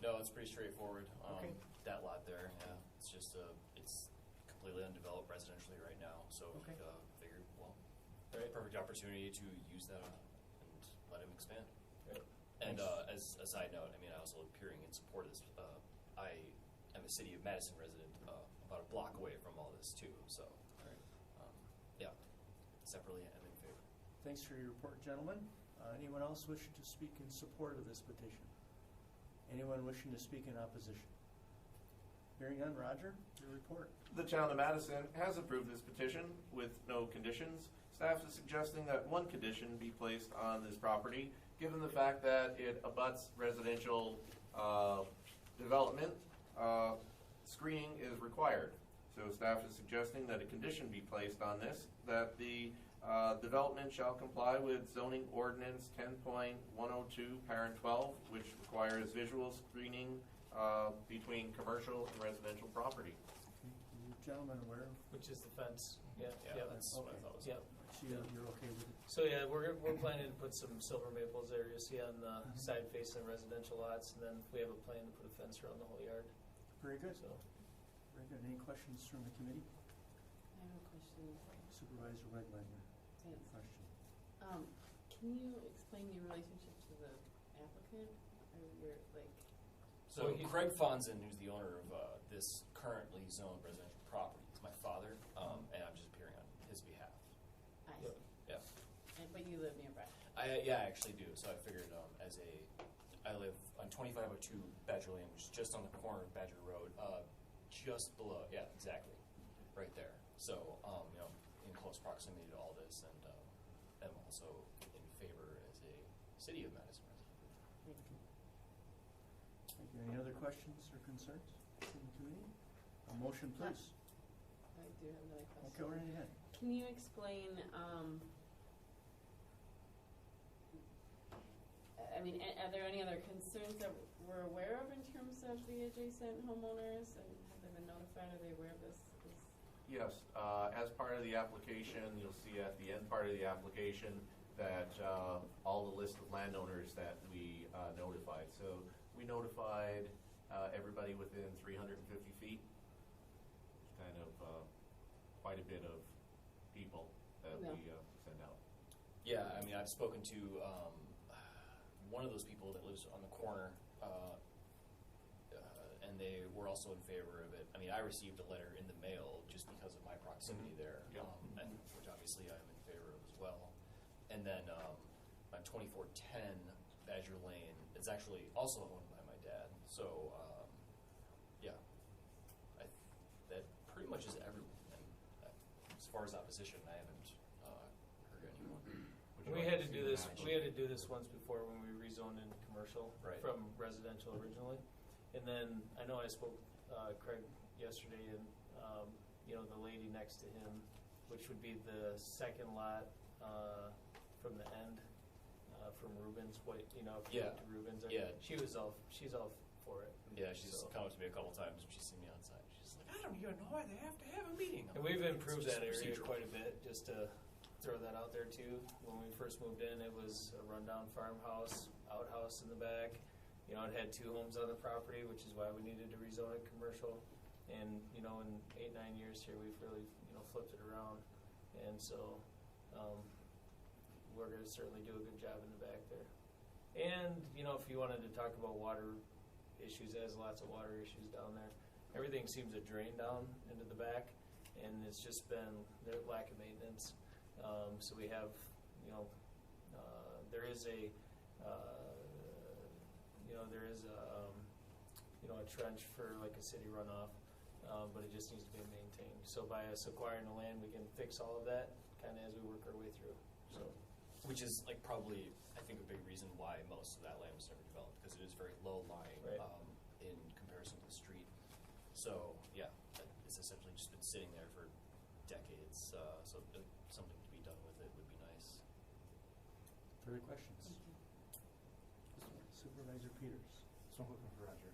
No, it's pretty straightforward. Okay. That lot there, yeah, it's just, it's completely undeveloped residentially right now, so Okay. Figured, well, Right. perfect opportunity to use that and let him expand. Right. And Thanks. as a side note, I mean, I was appearing in support of this. I am a City of Madison resident, about a block away from all this too. So, yeah, separately, I'm in favor. Thanks for your report, gentlemen. Anyone else wishing to speak in support of this petition? Anyone wishing to speak in opposition? Hearing none, Roger, your report. The town of Madison has approved this petition with no conditions. Staff is suggesting that one condition be placed on this property, given the fact that it abuts residential development. Screening is required. So staff is suggesting that a condition be placed on this, that the development shall comply with zoning ordinance 10.102, parent 12, which requires visual screening between commercial and residential property. You gentlemen aware of? Which is the fence, yeah. Yeah, that's what I thought was. Yep. So you're okay with it? So yeah, we're planning to put some silver maples there, you see on the side facing residential lots, and then we have a plan to put a fence around the whole yard, Very good. so. Very good. Any questions from the committee? I have a question. Supervisor Redlander. Thanks. Question. Can you explain your relationship to the applicant, or your, like? So Well, Craig Fonzen, who's the owner of this currently zoned residential property, is my father, and I'm just appearing on his behalf. I Yep. see. Yeah. But you live nearby? I actually do. So I figured I live on 2502 Badger Lane, which is just on the corner of Badger Road, just below, yeah, exactly, right there. So, in close proximity to all this, and I'm also in favor as a City of Madison resident. Thank you. Any other questions or concerns from the committee? A motion, please. I do have another question. Okay, right ahead. Can you explain, are there any other concerns that we're aware of in terms of the adjacent homeowners, and have they been notified, are they aware of this? Yes, as part of the application, you'll see at the end part of the application that all the list of landowners that we notified. So we notified everybody within 350 feet. It's kind of quite a bit of people that we send out. Yeah, I mean, I've spoken to one of those people that lives on the corner, and they were also in favor of it. I mean, I received a letter in the mail just because of my proximity there, Yep. and which obviously I'm in favor of as well. And then on 2410 Badger Lane, it's actually also owned by my dad. So, yeah, that pretty much is everyone. And as far as opposition, I haven't heard anyone. We had to do this. We had to do this once before when we rezoned into commercial Right. from residential originally, and then I know I spoke Craig yesterday, and the lady next to him, which would be the second lot from the end from Rubens. What if you look to Rubens? Yeah. She's all for it. Yeah, she's come up to me a couple times when she's seen me outside. She's like, I don't even know why they have to have a meeting. And we've improved It's that just area procedural. quite a bit, just to throw that out there too. When we first moved in, it was a rundown farmhouse, outhouse in the back. It had 2 homes on the property, which is why we needed to rezone it commercial. And, in 8-9 years here, we've really, flipped it around. And so, we're gonna certainly do a good job in the back there. And, if you wanted to talk about water issues, there's lots of water issues down there. Everything seems to drain down into the back, and it's just been the lack of maintenance. So we have, there is a trench for like a city runoff, but it just needs to be maintained. So by us acquiring the land, we can fix all of that kind of as we work our way through. So, which is probably I think a big reason why most of that land was never developed, because it is very low lying Right. in comparison to the street. So yeah, it's essentially just been sitting there for decades. So something to be done with it would be nice. Further questions? Supervisor Peters. So I'm looking for Roger.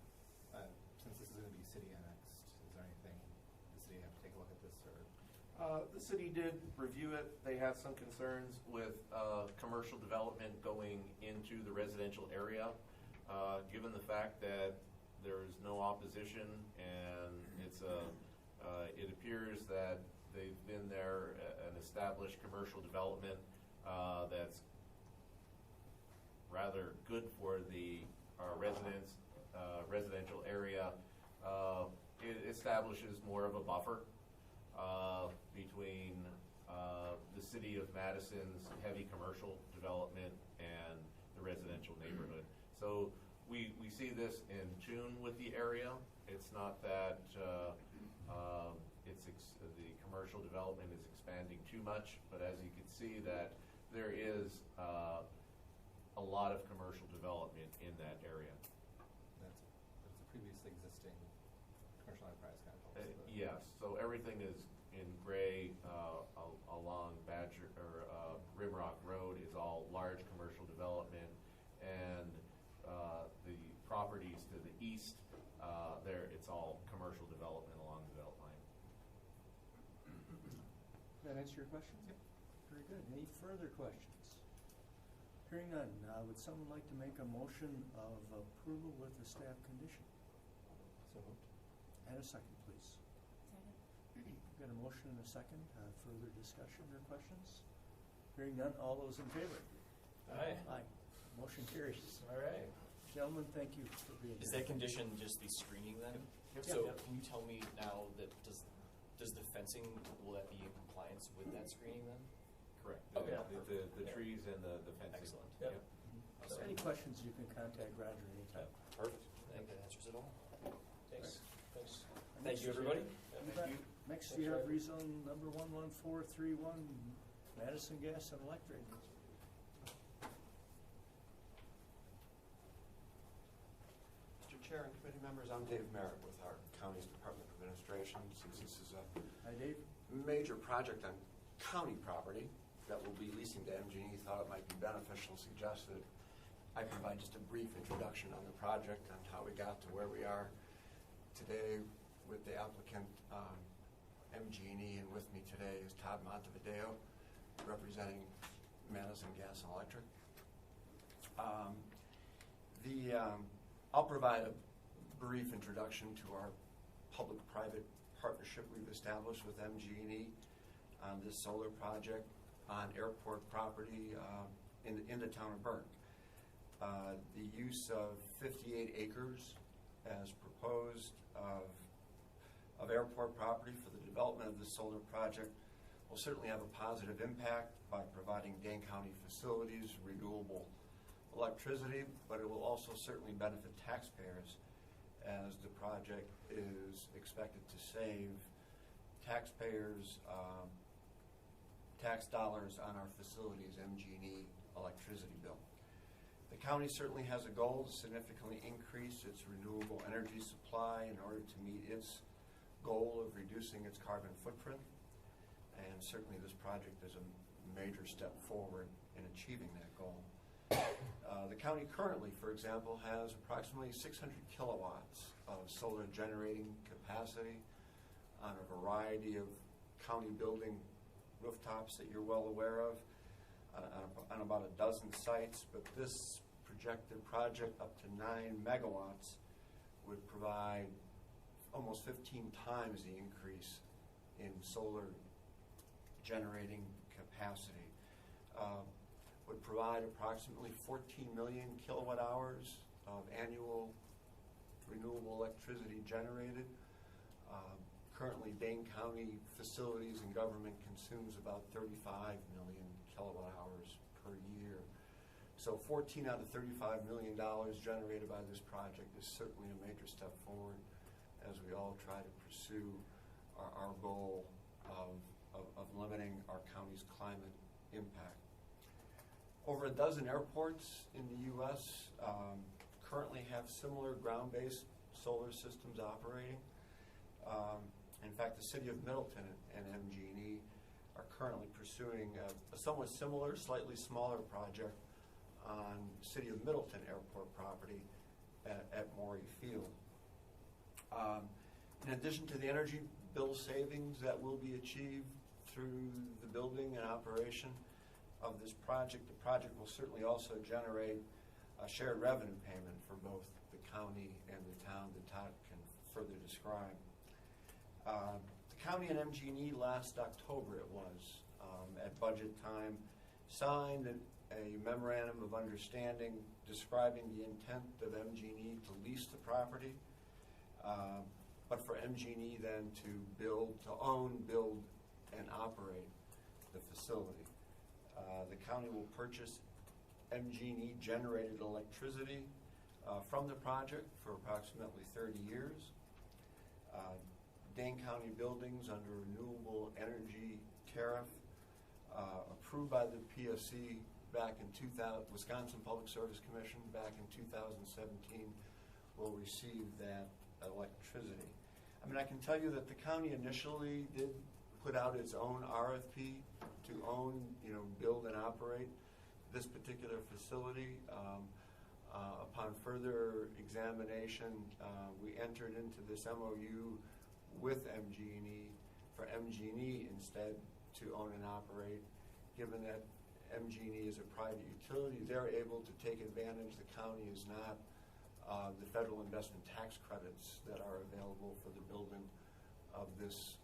city annexed? Is there anything, does the city have to take a look at this, or? The city did review it. They had some concerns with commercial development going into the residential area. Given the fact that there's no opposition and it appears that they've been there, an established commercial development that's rather good for our residential area. It establishes more of a buffer between the city of Madison's heavy commercial development and the residential neighborhood. So we see this in tune with the area. It's not that the commercial development is expanding too much, but as you can see that there is a lot of commercial development in that area. That's a previously existing commercial enterprise kind of place. Yes, so everything is in gray along Badger or Rimrock Road is all large commercial development, and the properties to the east, it's all commercial development along the belt line. That answer your question? Yep. Very good. Any further questions? Hearing none, would someone like to make a motion of approval with the staff condition? So moved. And a second, please. Got a motion and a second. Further discussion or questions? Hearing none, all those in favor? Aye. Aye. Motion carries. All right. Gentlemen, thank you for being Is here. that condition just the screening then? Yep. So Yep. can you tell me now that does the fencing, will that be in compliance with that screening then? Correct. Okay. The trees and the fencing. Excellent. Yep. So any questions, you can contact Roger anytime. Perfect. I think that answers it all. Thanks. Thanks. Thank you, everybody. You bet. Next, you have rezone number 11431, Madison Gas and Electric. Mr. Chair and committee members, I'm Dave Merritt with our county's Department of Administration. Since this is a Hi, Dave. major project on county property that will be leasing to MG&E, thought it might be beneficial, suggested I provide just a brief introduction on the project, on how we got to where we are today with the applicant, MG&E, and with me today is Todd Montevideo, representing Madison Gas and Electric. I'll provide a brief introduction to our public-private partnership we've established with MG&E on this solar project on airport property in the town of Burke. The use of 58 acres as proposed of airport property for the development of the solar project will certainly have a positive impact by providing Dane County facilities, renewable electricity, but it will also certainly benefit taxpayers as the project is expected to save taxpayers tax dollars on our facilities' MG&E electricity bill. The county certainly has a goal to significantly increase its renewable energy supply in order to meet its goal of reducing its carbon footprint, and certainly this project is a major step forward in achieving that goal. The county currently, for example, has approximately 600 kilowatts of solar generating capacity on a variety of county building rooftops that you're well aware of, on about a dozen sites, but this projected project up to 9 megawatts would provide almost 15 times the increase in solar generating capacity. Would provide approximately 14 million kilowatt hours of annual renewable electricity generated. Currently, Dane County facilities and government consumes about 35 million kilowatt hours per year. So 14 out of $35 million generated by this project is certainly a major step forward as we all try to pursue our goal of limiting our county's climate impact. Over a dozen airports in the U.S. Currently have similar ground-based solar systems operating. In fact, the city of Middleton and MG&E are currently pursuing a somewhat similar, slightly smaller project on city of Middleton airport property at Morey Field. In addition to the energy bill savings that will be achieved through the building and operation of this project, the project will certainly also generate a shared revenue payment for both the county and the town that Todd can further describe. The county and MG&E last October, it was, at budget time, signed a memorandum of understanding describing the intent of MG&E to lease the property, but for MG&E then to own, build, and operate the facility. The county will purchase MG&E generated electricity from the project for approximately 30 years. Dane County buildings under renewable energy tariff approved by the PSC back in 2000, Wisconsin Public Service Commission back in 2017 will receive that electricity. I mean, I can tell you that the county initially did put out its own RFP to own, build and operate this particular facility. Upon further examination, we entered into this MOU with MG&E for MG&E instead to own and operate. Given that MG&E is a private utility, they're able to take advantage. The county is not. The federal investment tax credits that are available for the building of this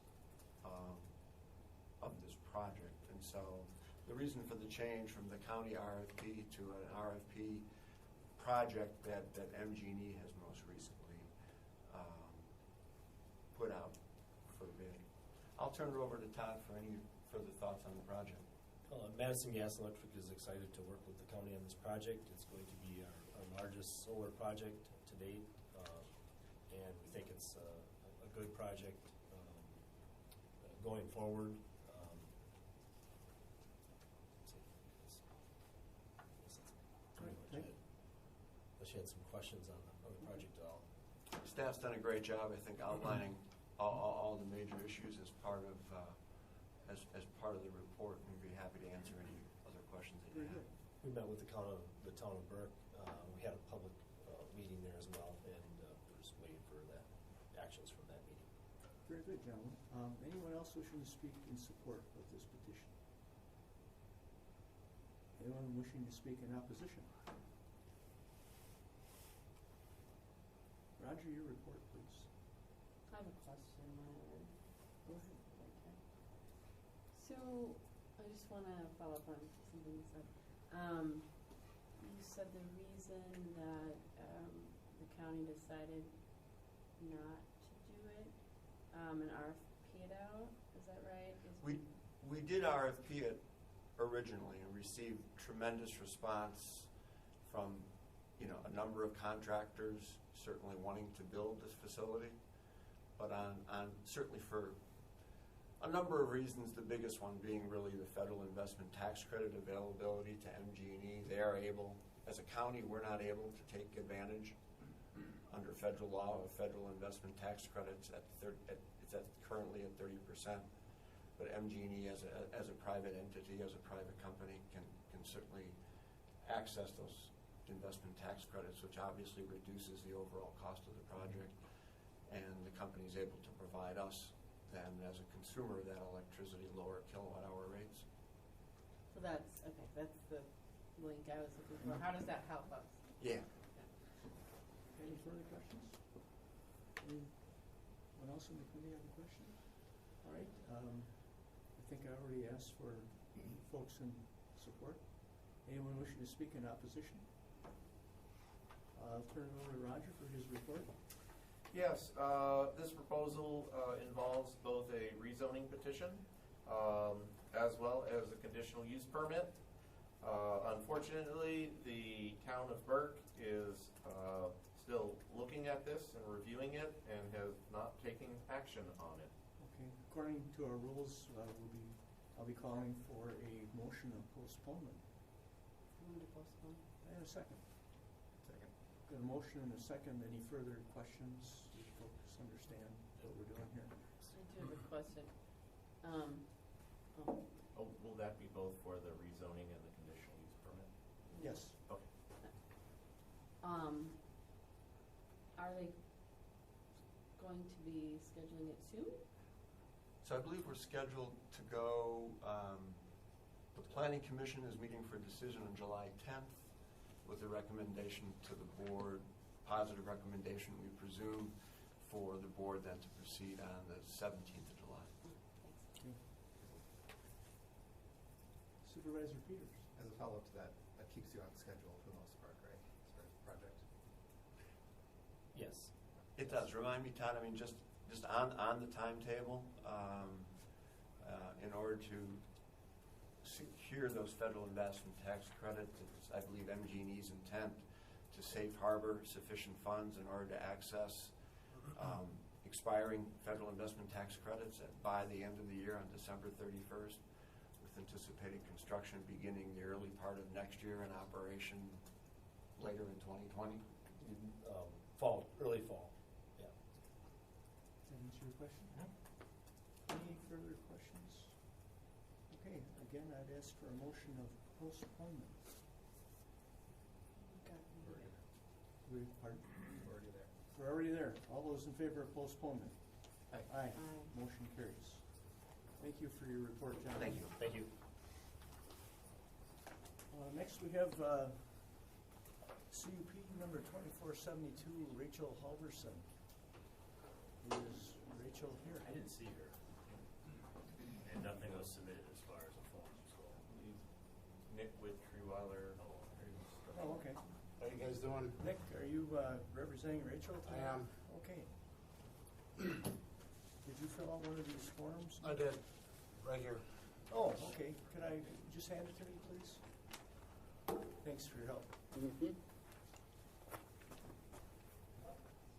project. And so the reason for the change from the county RFP to an RFP project that MG&E has most recently put out for bid. I'll turn it over to Todd for any further thoughts on the project. Madison Gas and Electric is excited to work with the county on this project. It's going to be our largest solar project to date, and we think it's a good project going forward. Unless you had some questions on the project at all. Staff's done a great job, I think, outlining all the major issues as part of the report, and we'd be happy to answer any other questions that you have. We met with the town of Burke. We had a public meeting there as well, and we're just waiting for that actions from that meeting. Very good, gentlemen. Anyone else wishing to speak in support of this petition? Anyone wishing to speak in opposition? Roger, your report, please. I have a question. Go ahead. Okay. So, I just want to follow up on something you said. You said the reason that the county decided not to do it, an RFP it out, is that right? We did RFP it originally and received tremendous response from a number of contractors certainly wanting to build this facility, but on certainly for a number of reasons, the biggest one being really the federal investment tax credit availability to MG&E. They are able, as a county, we're not able to take advantage under federal law of federal investment tax credits it's currently at 30%. But MG&E as a private entity, as a private company, can certainly access those investment tax credits, which obviously reduces the overall cost of the project, and the company is able to provide us then as a consumer that electricity lower kilowatt hour rates. So that's the link I was looking for. How does that help us? Yeah. Any further questions? Anyone else in the committee have a question? All right. I think I already asked for folks in support. Anyone wishing to speak in opposition? I'll turn it over to Roger for his report. Yes, this proposal involves both a rezoning petition as well as a conditional use permit. Unfortunately, the town of Burke is still looking at this and reviewing it and has not taken action on it. Okay. According to our rules, I'll be calling for a motion of postponement. I'm going to postpone. And a second. Got a motion and a second. Any further questions? Did folks understand what we're doing here? I do have a question. Will that be both for the rezoning and the conditional use permit? Yes. Okay. Are they going going to be scheduling it soon? So I believe we're scheduled to go, the Planning Commission is meeting for a decision on July 10th with a recommendation to the board, positive recommendation, we presume, for the board then to proceed on the 17th of July. Supervisor Peters. As a follow-up to that, that keeps you on schedule for the most part, right, as far as the project? Yes. It does. Remind me, Todd, I mean, just on the timetable, in order to secure those federal investment tax credits, it's, I believe, MG&E's intent to safe harbor sufficient funds in order to access expiring federal investment tax credits by the end of the year on December 31st, with anticipated construction beginning the early part of next year and operation later in 2020. Fall, early fall. Yeah. Does that answer your question? Any further questions? Okay, again, I'd ask for a motion of postponement. Pardon? We're already there. We're already there. All those in favor of postponement? Aye. Aye. Motion carries. Thank you for your report, John. Thank you. Thank you. Next, we have CUP number 2472, Rachel Halverson. Is Rachel here? I didn't see her. And nothing was submitted as far as a form, so. Nick with Trewiler. Oh, okay. How you guys doing? Nick, are you representing Rachel today? I am. Okay. Did you fill out one of these forms? I did, right here. Oh, okay. Could I just hand it to me, please? Thanks for your help.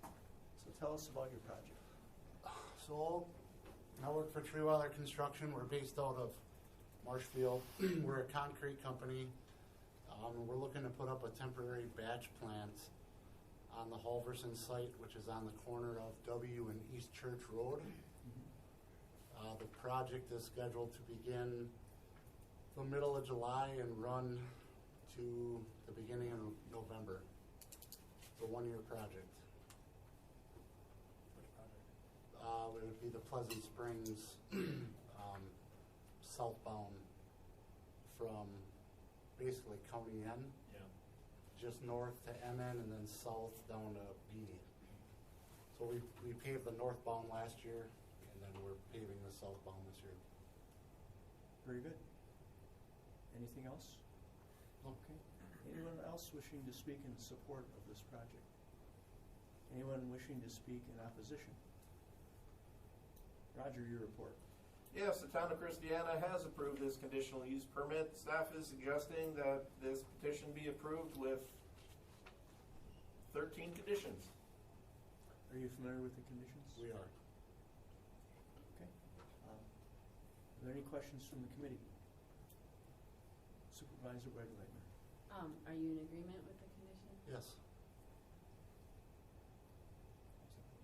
So tell us about your project. So, I work for Trewiler Construction. We're based out of Marshfield. We're a concrete company. We're looking to put up a temporary batch plant on the Halverson site, which is on the corner of W and East Church Road. The project is scheduled to begin the middle of July and run to the beginning of November. It's a one-year project. It would be the Pleasant Springs southbound from basically County N, just north to MN, and then south down to B. So we paved the northbound last year, and then we're paving the southbound this year. Very good. Anything else? Okay. Anyone else wishing to speak in support of this project? Anyone wishing to speak in opposition? Roger, your report. Yes, the town of Christiana has approved this conditional use permit. Staff is suggesting that this petition be approved with 13 conditions. Are you familiar with the conditions? We are. Okay. Are there any questions from the committee? Supervisor Wegleitner. Are you in agreement with the condition? Yes.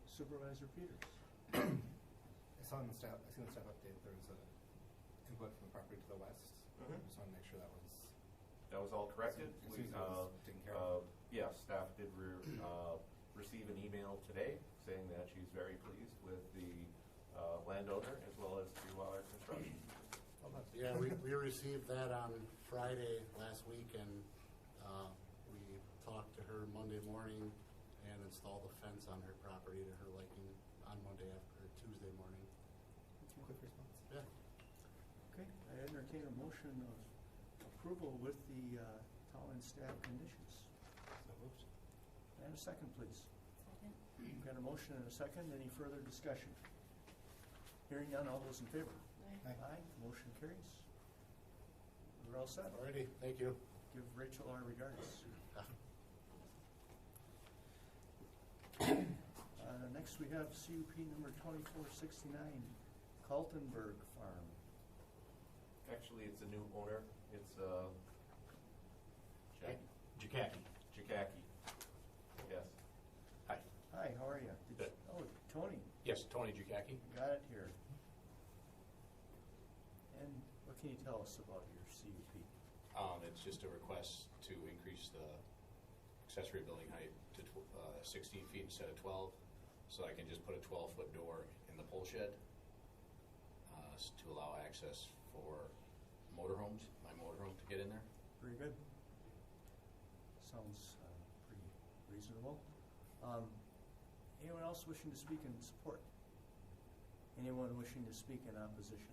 Supervisor Peters. I saw in the staff update there was a input from the property to the west. Just want to make sure that was all corrected. taken care of. Yes, staff did receive an email today saying that she's very pleased with the landowner as well as Trewiler Construction. Yeah, we received that on Friday last week, and we talked to her Monday morning and installed a fence on her property to her liking on Tuesday morning. Quick response. Yeah. Okay, I entertain a motion of approval with the town and staff conditions. So moved. And a second, please. Second. We've got a motion and a second. Any further discussion? Hearing none, all those in favor? Aye. Aye. Motion carries. We're all set. Alrighty, thank you. Give Rachel our regards. Next, we have CUP number 2469, Kaltenberg Farm. Actually, it's a new owner. It's Jacaki. Yes. Hi. Hi, how are you? Oh, Tony. Yes, Tony Jacaki. Got it here. And what can you tell us about your CUP? It's just a request to increase the accessory building height to 16 feet instead of 12, so I can just put a 12-foot door in the pole shed to allow access for motorhomes, my motorhome to get in there. Very good. Sounds pretty reasonable. Anyone else wishing to speak in support? Anyone wishing to speak in opposition?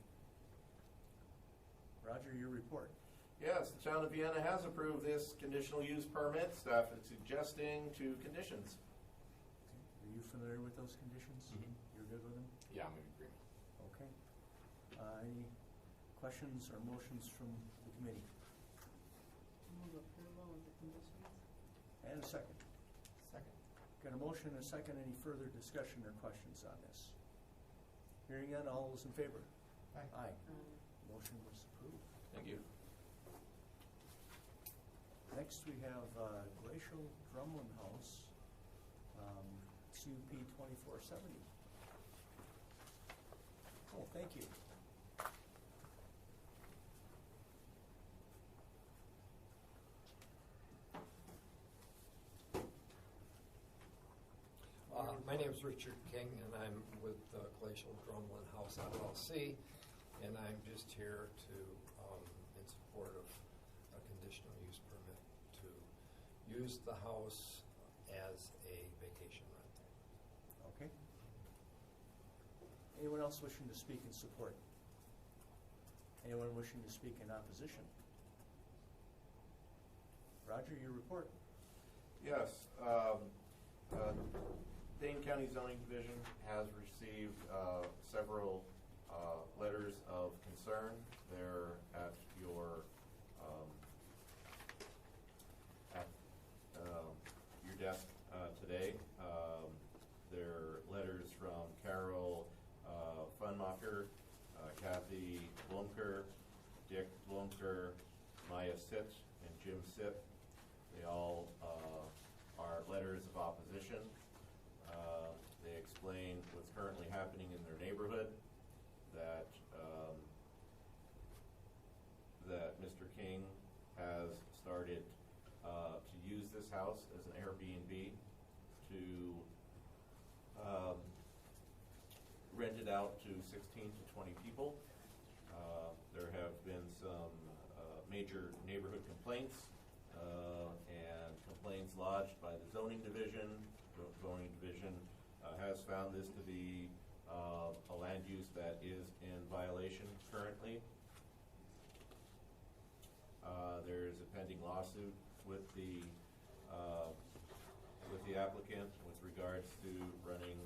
Roger, your report. Yes, the town of Vienna has approved this conditional use permit. Staff is suggesting 2 conditions. Are you familiar with those conditions? Mhm. You're good with them? Yeah, I'm in agreement. Okay. Any questions or motions from the committee? Move approval of the conditions. And a second. Second. Got a motion and a second. Any further discussion or questions on this? Hearing none, all those in favor? Aye. Motion was approved. Thank you. Next, we have Glacial Drumlin House, CUP 2470. Oh, thank you. My name is Richard King, and I'm with Glacial Drumlin House LLC, and I'm just here to, in support of a conditional use permit to use the house as a vacation rental. Okay. Anyone else wishing to speak in support? Anyone wishing to speak in opposition? Roger, your report. Yes. Dane County Zoning Division has received several letters of concern. They're at your desk today. They're letters from Carol Funmacher, Kathy Blomker, Dick Blomker, Maya Sitt, and Jim Sitt. They all are letters of opposition. They explain what's currently happening in their neighborhood, that that Mr. King has started to use this house as an Airbnb to rent it out to 16 to 20 people. There have been some major neighborhood complaints and complaints lodged by the zoning division. The zoning division has found this to be a land use that is in violation currently. There's a pending lawsuit with the applicant with regards to running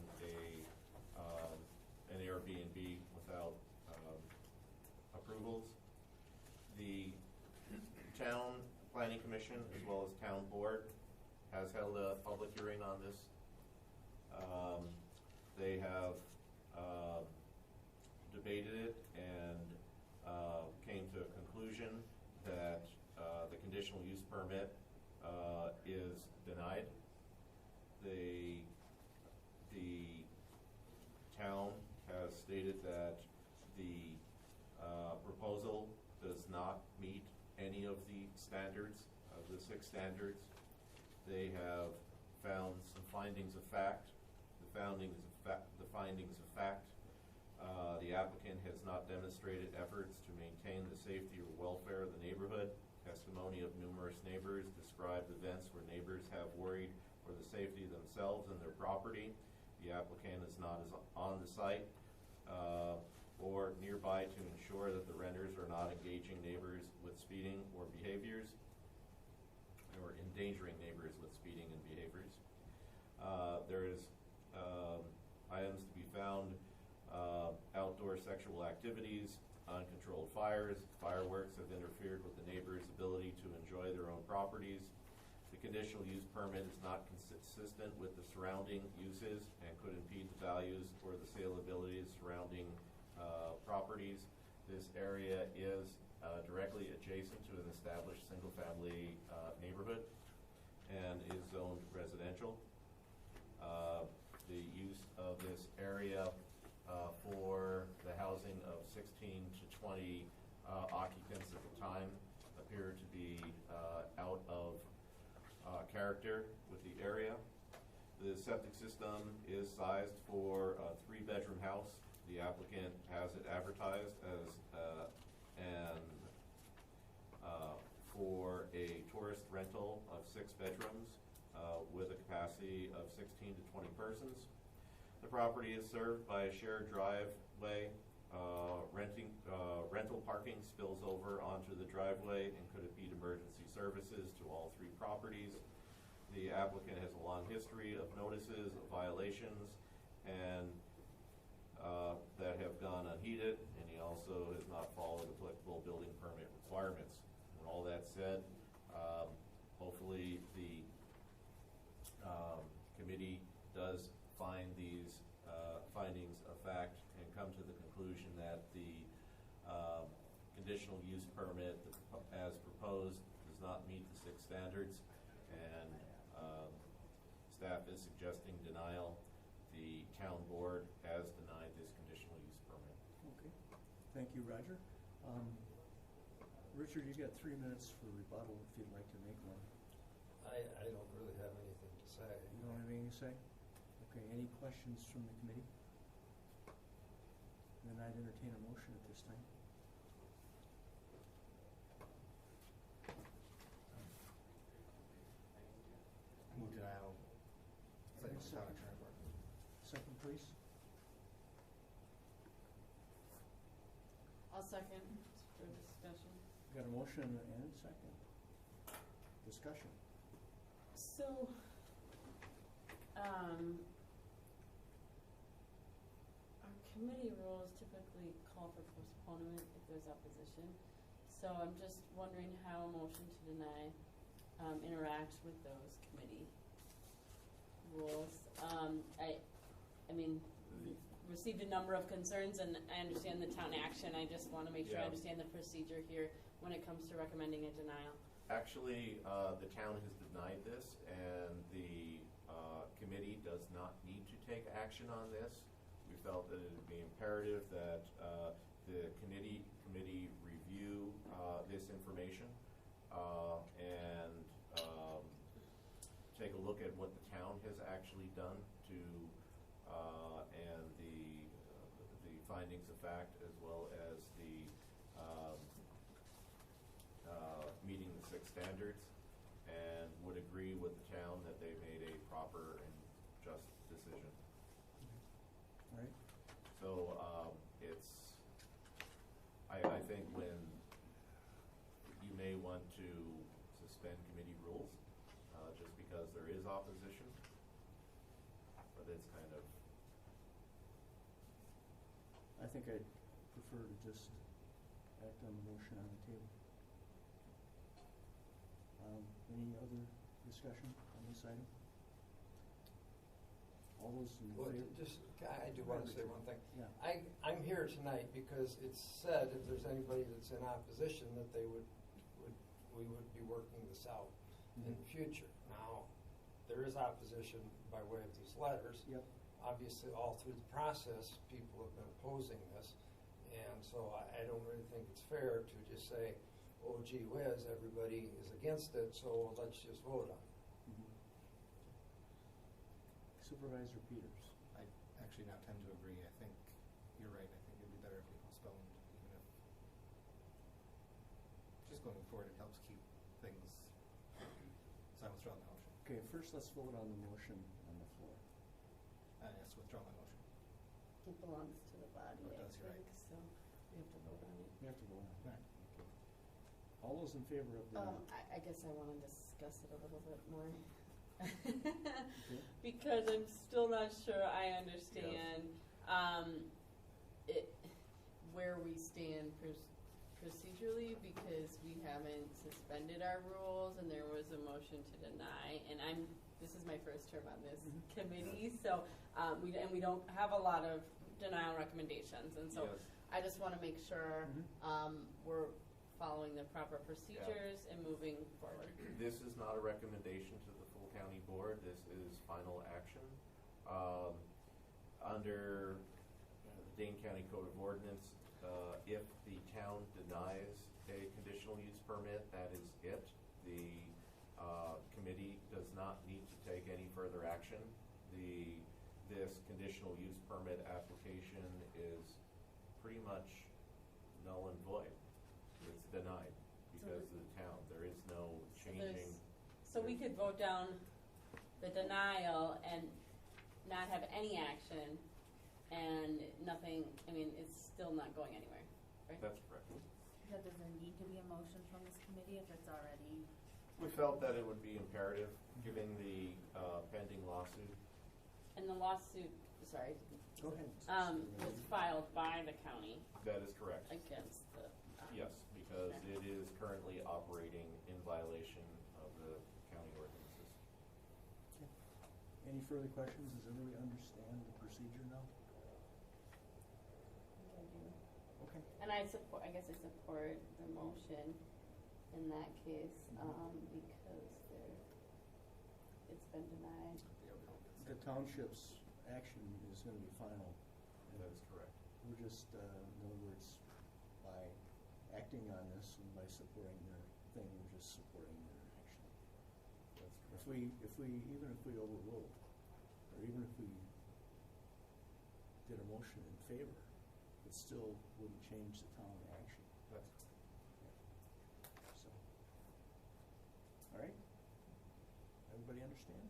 an Airbnb without approvals. The town planning commission as well as town board has held a public hearing on this. They have debated it and came to a conclusion that the conditional use permit is denied. The town has stated that the proposal does not meet any of the standards, of the 6 standards. They have found some findings of fact. The findings of fact, the applicant has not demonstrated efforts to maintain the safety or welfare of the neighborhood. Testimony of numerous neighbors described events where neighbors have worried for the safety of themselves and their property. The applicant is not on the site or nearby to ensure that the renters are not engaging neighbors with speeding or behaviors, or endangering neighbors with speeding and behaviors. There is items to be found, outdoor sexual activities, uncontrolled fires, fireworks have interfered with the neighbors' ability to enjoy their own properties. The conditional use permit is not consistent with the surrounding uses and could impede the values or the saleability of surrounding properties. This area is directly adjacent to an established single-family neighborhood and is zoned residential. The use of this area for the housing of 16 to 20 occupants at the time appear to be out of character with the area. The septic system is sized for a 3-bedroom house. The applicant has it advertised as for a tourist rental of 6 bedrooms with a capacity of 16 to 20 persons. The property is served by a shared driveway. Rental parking spills over onto the driveway and could impede emergency services to all 3 properties. The applicant has a long history of notices of violations and that have gone unheeded, and he also has not followed applicable building permit requirements. When all that said, hopefully the committee does find these findings of fact and come to the conclusion that the conditional use permit as proposed does not meet the 6 standards, and staff is suggesting denial. The town board has denied this conditional use permit. Okay, thank you, Roger. Richard, you got 3 minutes for rebuttal if you'd like to make one. I don't really have anything to say. You don't have anything to say? Okay, any questions from the committee? Then I'd entertain a motion at this time. Move denial. Second, second, please. I'll second for discussion. Got a motion and a second. Discussion. So, our committee rules typically call for postponement if there's opposition. So I'm just wondering how a motion to deny interacts with those committee rules. I mean, received a number of concerns, and I understand the town action. I just want to make sure I understand the procedure here when it comes to recommending a denial. Actually, the town has denied this, and the committee does not need to take action on this. We felt that it would be imperative that the committee review this information and take a look at what the town has actually done to and the findings of fact, as well as the meeting the 6 standards, and would agree with the town that they made a proper and just decision. All right. So I think when you may want to suspend committee rules just because there is opposition, but it's kind of. I think I'd prefer to just act on the motion on the table. Any other discussion on this item? All those in Well, favor? I do want to say one thing. Yeah. I'm here tonight because it's said if there's anybody that's in opposition that we would be working this out in the future. Now, there is opposition by way of these letters. Yep. Obviously, all through the process, people have been opposing this, and so I don't really think it's fair to just say, oh, gee whiz, everybody is against it, so let's just vote on it. Supervisor Peters. I actually now tend to agree. I think you're right. I think it'd be better if we postponed, even if just going forward, it helps keep things. So I withdraw the motion. Okay, first let's vote on the motion on the floor. Yes, withdraw my motion. It belongs to the body, Oh, it I does, you're think, so we have to vote on it. We have to vote on it. All right. Okay. All those in favor of the... I guess I want to discuss it a little bit more. Okay. Because I'm still not sure I understand where we stand procedurally, because we haven't suspended our rules and there was a motion to deny, and this is my first term on this committee, so we don't have a lot of denial recommendations, and so I just want to make sure we're following the proper procedures and moving forward. This is not a recommendation to the full county board. This is final action. Under the Dane County Code of Ordinance, if the town denies a conditional use permit, that is it. The committee does not need to take any further action. this conditional use permit application is pretty much null and void. It's denied because of the town. There is no changing. So we could vote down the denial and not have any action and nothing, I mean, it's still not going anywhere, right? That's correct. Does there need to be a motion from this committee if it's already? We felt that it would be imperative, given the pending lawsuit. And the lawsuit, sorry. Go ahead. Was filed by the county. That is correct. Against the. Yes, because it is currently operating in violation of the county ordinances. Any further questions? Does everybody understand the procedure now? Okay. And I guess I support the motion in that case, because it's been denied. The township's action is going to be final. That is correct. We're just, in other words, by acting on this and by supporting their thing, we're just supporting their action. That's correct. Even if we overruled, or even if we did a motion in favor, it still wouldn't change the town action. That's So, all right? Everybody understand?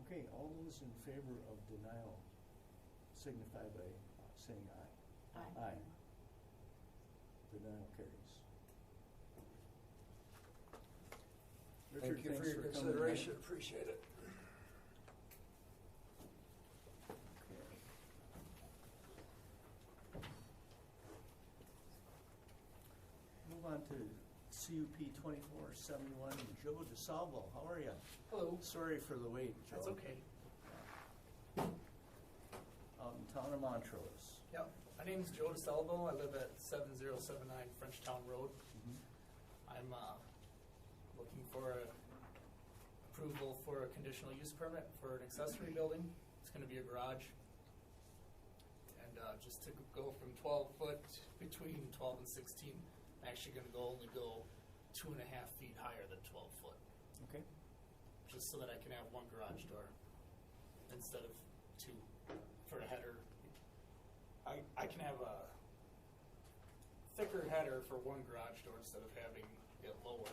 Okay, all those in favor of denial signify by saying aye. Aye. Aye. Denial carries. Thank you for your thanks consideration. coming Appreciate it. in. Move on to CUP 2471, Joe DeSalvo. How are you? Hello. Sorry for the wait, Joe. That's okay. Out in town of Montrose. Yeah, my name's Joe DeSalvo. I live at 7079 Frenchtown Road. I'm looking for approval for a conditional use permit for an accessory building. It's going to be a garage. And just to go from 12 foot, between 12 and 16, I'm actually going to only go 2.5 feet higher than 12 foot. Okay. Just so that I can have one garage door instead of two for a header. I can have a thicker header for one garage door instead of having it lower.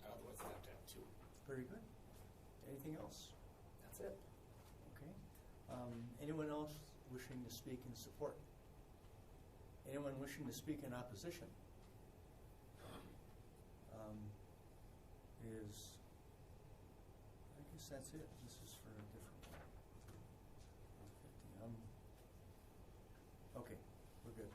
Otherwise, I'd have to have two. Very good. Anything else? That's it. Okay. Anyone else wishing to speak in support? Anyone wishing to speak in opposition? I guess that's it. This is for a different one. Okay, we're good.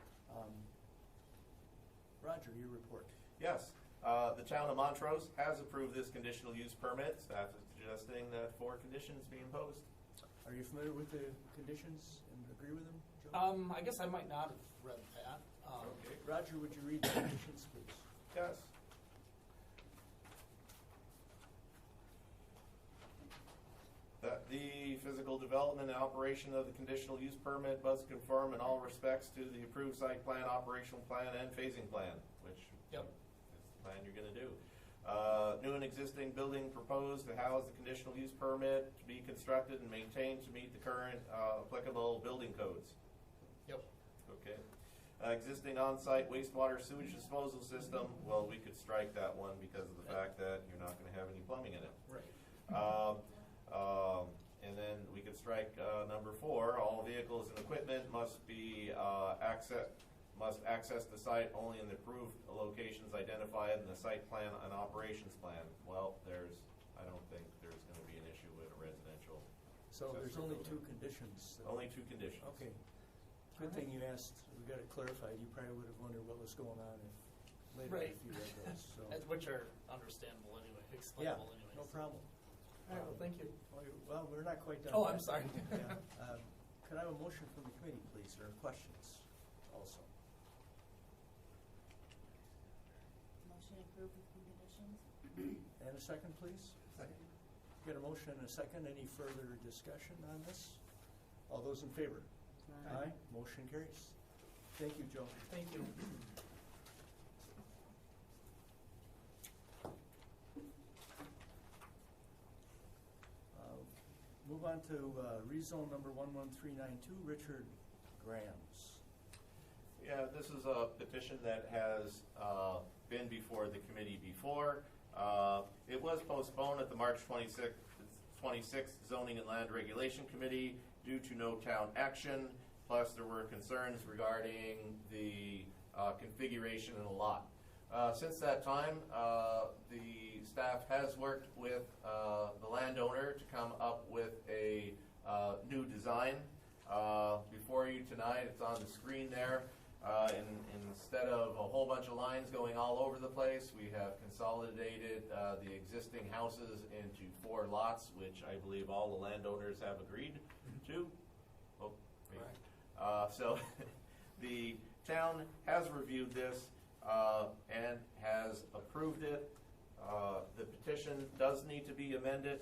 Roger, your report. Yes, the town of Montrose has approved this conditional use permit. Staff is suggesting that 4 conditions be imposed. Are you familiar with the conditions and agree with them, Joe? I guess I might not have read that. Okay. Roger, would you read the conditions, please? Yes. That the physical development and operation of the conditional use permit must conform in all respects to the approved site plan, operational plan, and phasing plan, which is the plan you're going to do. New and existing building proposed to house the conditional use permit to be constructed and maintained to meet the current applicable building codes. Yep. Okay. Existing on-site wastewater sewage disposal system, well, we could strike that one because of the fact that you're not going to have any plumbing in it. Right. And then we could strike number 4, all vehicles and equipment must access the site only in the approved locations identified in the site plan and operations plan. Well, I don't think there's going to be an issue with a residential. So there's only 2 conditions. Only 2 conditions. Okay. Good thing you asked. We got it clarified. You probably would have wondered what was going on if later if you read those. So. Which are understandable anyway, explainable anyway. No problem. All right, well, thank you. Well, we're not quite done. Oh, yet. I'm sorry. Yeah. Could I have a motion from the committee, please, or questions also? Motion approved with conditions. And a second, please? Second. Get a motion and a second. Any further discussion on this? All those in favor? Aye. Motion carries. Thank you, Joe. Thank you. move on to rezone number 11392, Richard Graham's. Yeah, this is a petition that has been before the committee before. It was postponed at the March 26th Zoning and Land Regulation Committee due to no town action. Plus, there were concerns regarding the configuration of the lot. Since that time, the staff has worked with the landowner to come up with a new design. Before you tonight, it's on the screen there. Instead of a whole bunch of lines going all over the place, we have consolidated the existing houses into 4 lots, which I believe all the landowners have agreed to. Oh, wait. So the town has reviewed this and has approved it. The petition does need to be amended,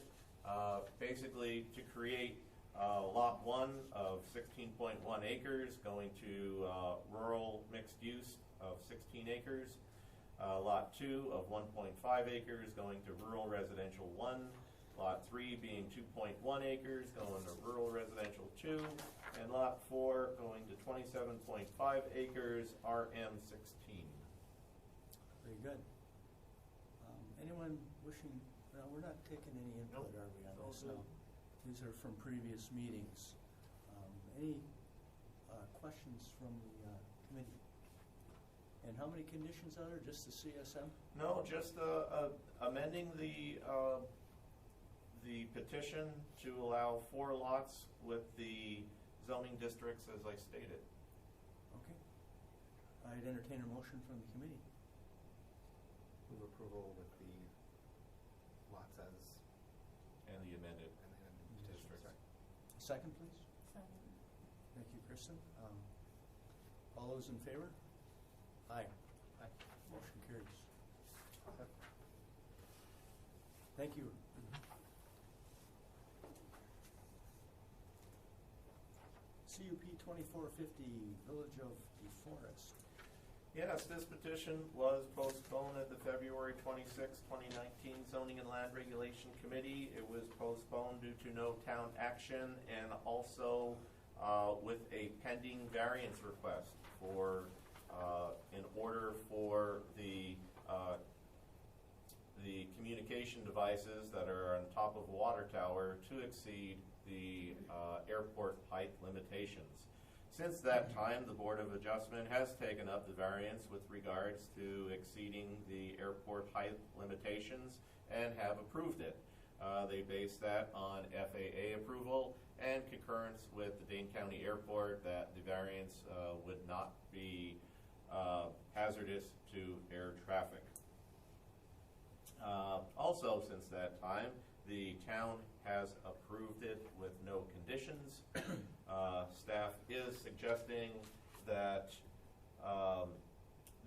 basically to create Lot 1 of 16.1 acres going to rural mixed use of 16 acres. Lot 2 of 1.5 acres going to rural residential 1. Lot 3 being 2.1 acres going to rural residential 2. And Lot 4 going to 27.5 acres RM16. Very good. Anyone wishing, no, we're not taking any input, are we, on this? No. These are from previous meetings. Any questions from the committee? And how many conditions are there? Just the CSM? No, just amending the petition to allow 4 lots with the zoning districts as I stated. Okay. I'd entertain a motion from the committee. Move approval with the lots as And the amended districts. Second, please. Second. Thank you, Kristen. All those in favor? Aye. Aye. Motion carries. Thank you. CUP 2450, Village of DeForest. Yes, this petition was postponed at the February 26, 2019 Zoning and Land Regulation Committee. It was postponed due to no town action and also with a pending variance request for in order for the communication devices that are on top of a water tower to exceed the airport height limitations. Since that time, the Board of Adjustment has taken up the variance with regards to exceeding the airport height limitations and have approved it. They base that on FAA approval and concurrence with the Dane County Airport that the variance would not be hazardous to air traffic. Also, since that time, the town has approved it with no conditions. Staff is suggesting that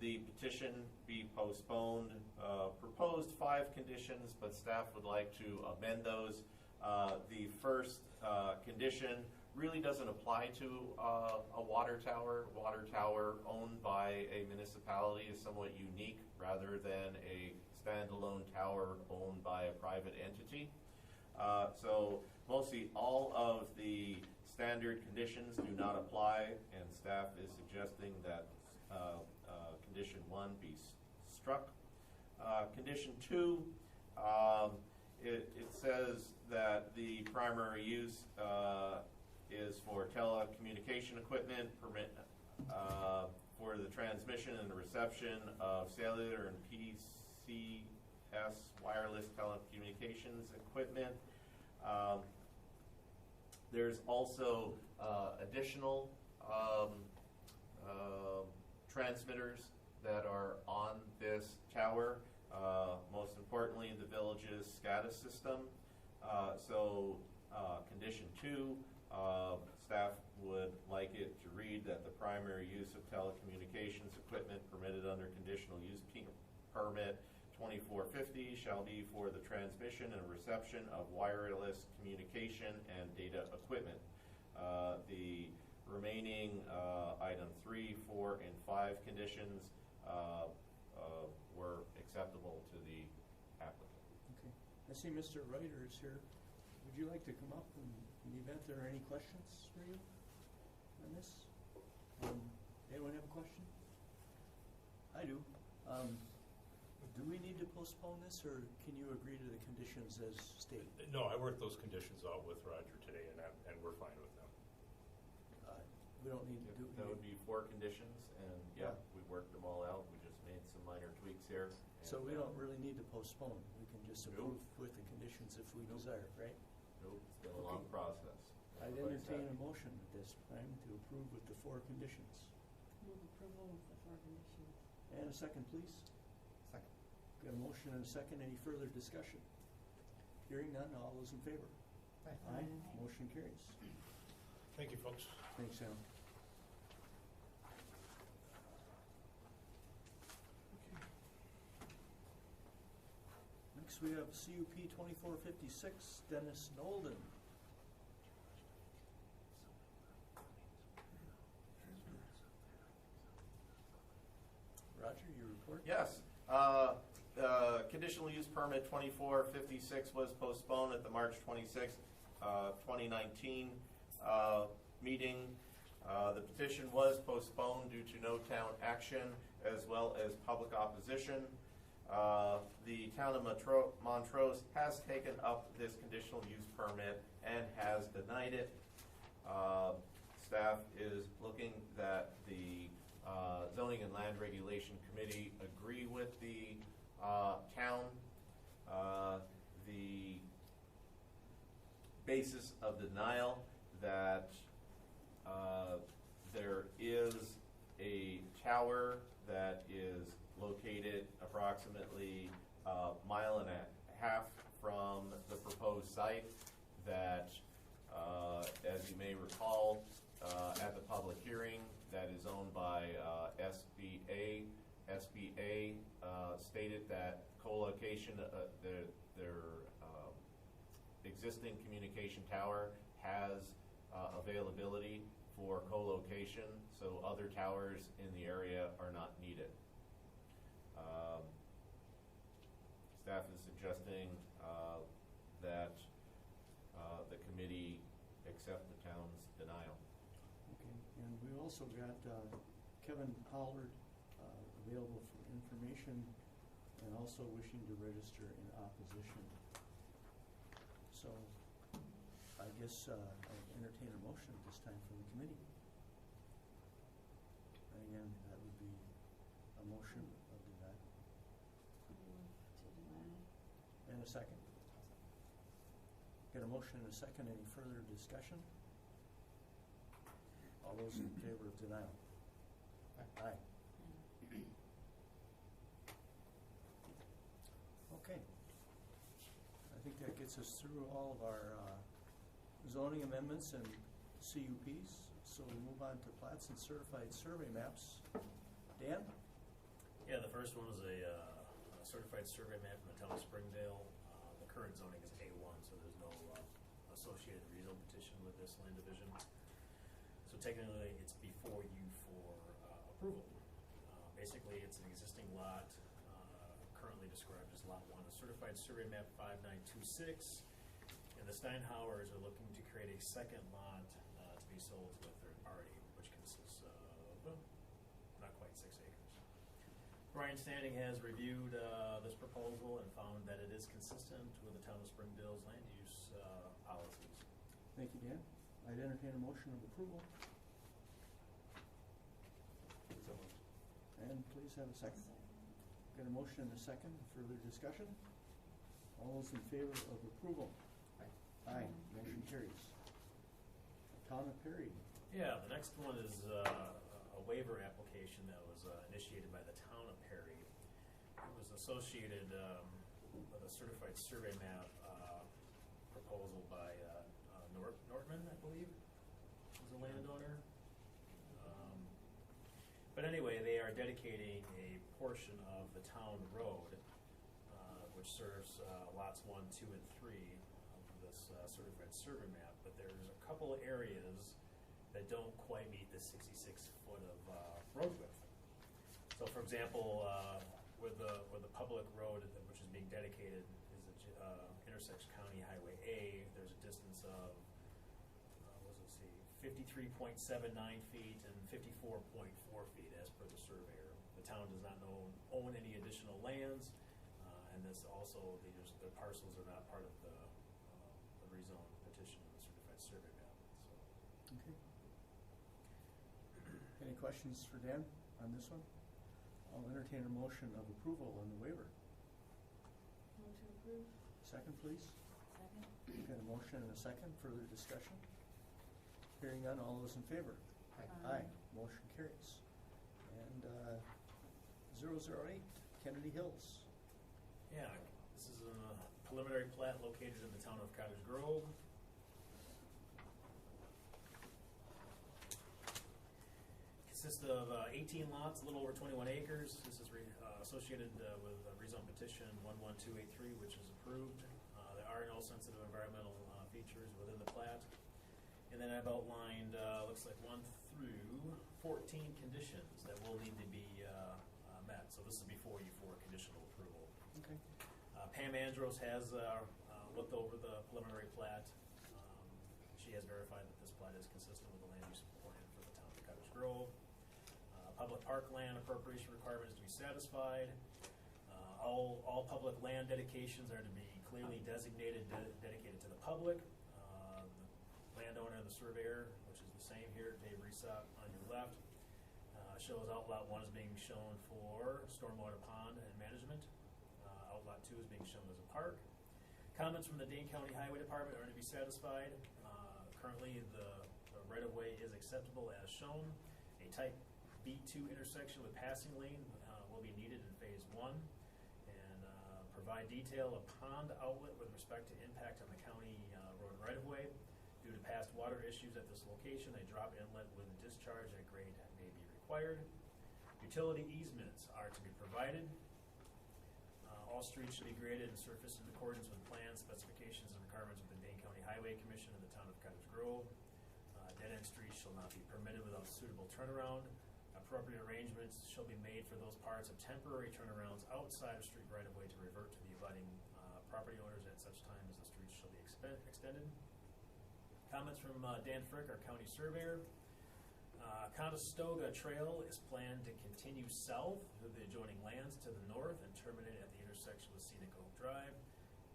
the petition be postponed. Proposed 5 conditions, but staff would like to amend those. The first condition really doesn't apply to a water tower. Water tower owned by a municipality is somewhat unique rather than a standalone tower owned by a private entity. So mostly all of the standard conditions do not apply, and staff is suggesting that condition 1 be struck. Condition 2, it says that the primary use is for telecommunication equipment, permit for the transmission and the reception of cellular and PCS wireless telecommunications equipment. There's also additional transmitters that are on this tower. Most importantly, the village's SCADA system. So condition 2, staff would like it to read that the primary use of telecommunications equipment permitted under conditional use permit 2450 shall be for the transmission and reception of wireless communication and data equipment. The remaining item 3, 4, and 5 conditions were acceptable to the applicant. Okay. I see Mr. Ryder is here. would you like to come up in the event there are any questions for you on this? Anyone have a question? I do. Do we need to postpone this, or can you agree to the conditions as stated? No, I worked those conditions out with Roger today, and we're fine with them. We don't need to do. That would be 4 conditions, and yeah, we worked them all out. We just made some minor tweaks here. So we don't really need to postpone. We can just approve with the conditions if we desire, right? Nope, it's been a long process. I'd entertain a motion at this time to approve with the 4 conditions. Move approval with the 4 conditions. And a second, please. Second. Got a motion and a second. Any further discussion? Hearing none, all those in favor? Aye. Motion carries. Thank you, folks. Thanks, Sam. Next, we have CUP 2456, Dennis Nolden. Roger, your report? Yes. Conditional use permit 2456 was postponed at the March 26, 2019 meeting. The petition was postponed due to no town action as well as public opposition. The town of Montrose has taken up this conditional use permit and has denied it. Staff is looking that the Zoning and Land Regulation Committee agree with the town. The basis of denial that there is a tower that is located approximately a mile and a half from the proposed site that, as you may recall, at the public hearing, that is owned by SBA. SBA stated that co-location, their existing communication tower has availability for co-location, so other towers in the area are not needed. Staff is suggesting that the committee accept the town's denial. Okay, and we also got Kevin Pollard available for information and also wishing to register in opposition. So I guess I entertain a motion at this time from the committee. And again, that would be a motion of denial. To deny. And a second. Got a motion and a second. Any further discussion? All those in favor of denial? Aye. Okay. I think that gets us through all of our zoning amendments and CUPs. So we move on to plats and certified survey maps. Dan? Yeah, the first one is a certified survey map from the town of Springdale. The current zoning is A1, so there's no associated rezone petition with this land division. So technically, it's before you for approval. Basically, it's an existing lot, currently described as Lot 1, a certified survey map 5926. And the Steinhauers are looking to create a second lot to be sold to a third party, which consists of not quite 6 acres. Brian Standing has reviewed this proposal and found that it is consistent with the town of Springdale's land use policies. Thank you, Dan. I'd entertain a motion of approval. And please have a second. Got a motion and a second. Further discussion? All those in favor of approval? Aye. Motion carries. Town of Perry. Yeah, the next one is a waiver application that was initiated by the town of Perry. It was associated with a certified survey map proposal by Nortman, I believe, was the landowner. But anyway, they are dedicating a portion of the town road, which serves lots 1, 2, and 3 of this certified survey map. But there's a couple of areas that don't quite meet the 66 foot of road width. So, for example, where the public road, which is being dedicated, is intersects County Highway A. There's a 53.79 feet and 54.4 feet as per the surveyor. The town does not own any additional lands, and this also, the parcels are not part of the rezone petition of the certified survey map. So. Okay. Any questions for Dan on this one? I'll entertain a motion of approval on the waiver. Motion approved. Second, please. Second. We've got a motion and a second. Further discussion? Hearing none, all those in favor? Aye. Motion carries. And 008, Kennedy Hills. Yeah, this is a preliminary plat located in the town of Cottage Grove. Consists of 18 lots, a little over 21 acres. This is associated with rezone petition 11283, which is approved. There are no sensitive environmental features within the plat. And then I've outlined, looks like 1 through 14 conditions that will need to be met. So this is before you for conditional approval. Okay. Pam Andros has looked over the preliminary plat. She has verified that this plat is consistent with the land use plan for the town of Cottage Grove. Public park land appropriation requirements to be satisfied. All public land dedications are to be clearly designated, dedicated to the public. The landowner, the surveyor, which is the same here, Dave Resop on your left, shows Outlot 1 is being shown for stormwater pond and management. Outlot 2 is being shown as a park. Comments from the Dane County Highway Department are to be satisfied. Currently, the right-of-way is acceptable as shown. A type B2 intersection with passing lane will be needed in phase 1. And provide detail of pond outlet with respect to impact on the county road right-of-way. Due to past water issues at this location, a drop inlet with a discharge at grade may be required. Utility easements are to be provided. All streets should be graded and surfaced in accordance with plans, specifications, and requirements of the Dane County Highway Commission and the town of Cottage Grove. Dead-end streets shall not be permitted without suitable turnaround. Appropriate arrangements shall be made for those parts of temporary turnarounds outside of street right-of-way to revert to the abutting property owners at such time as the streets shall be extended. Comments from Dan Frick, our county surveyor. Conestoga Trail is planned to continue south through the adjoining lands to the north and terminate at the intersection with Scenic Oak Drive.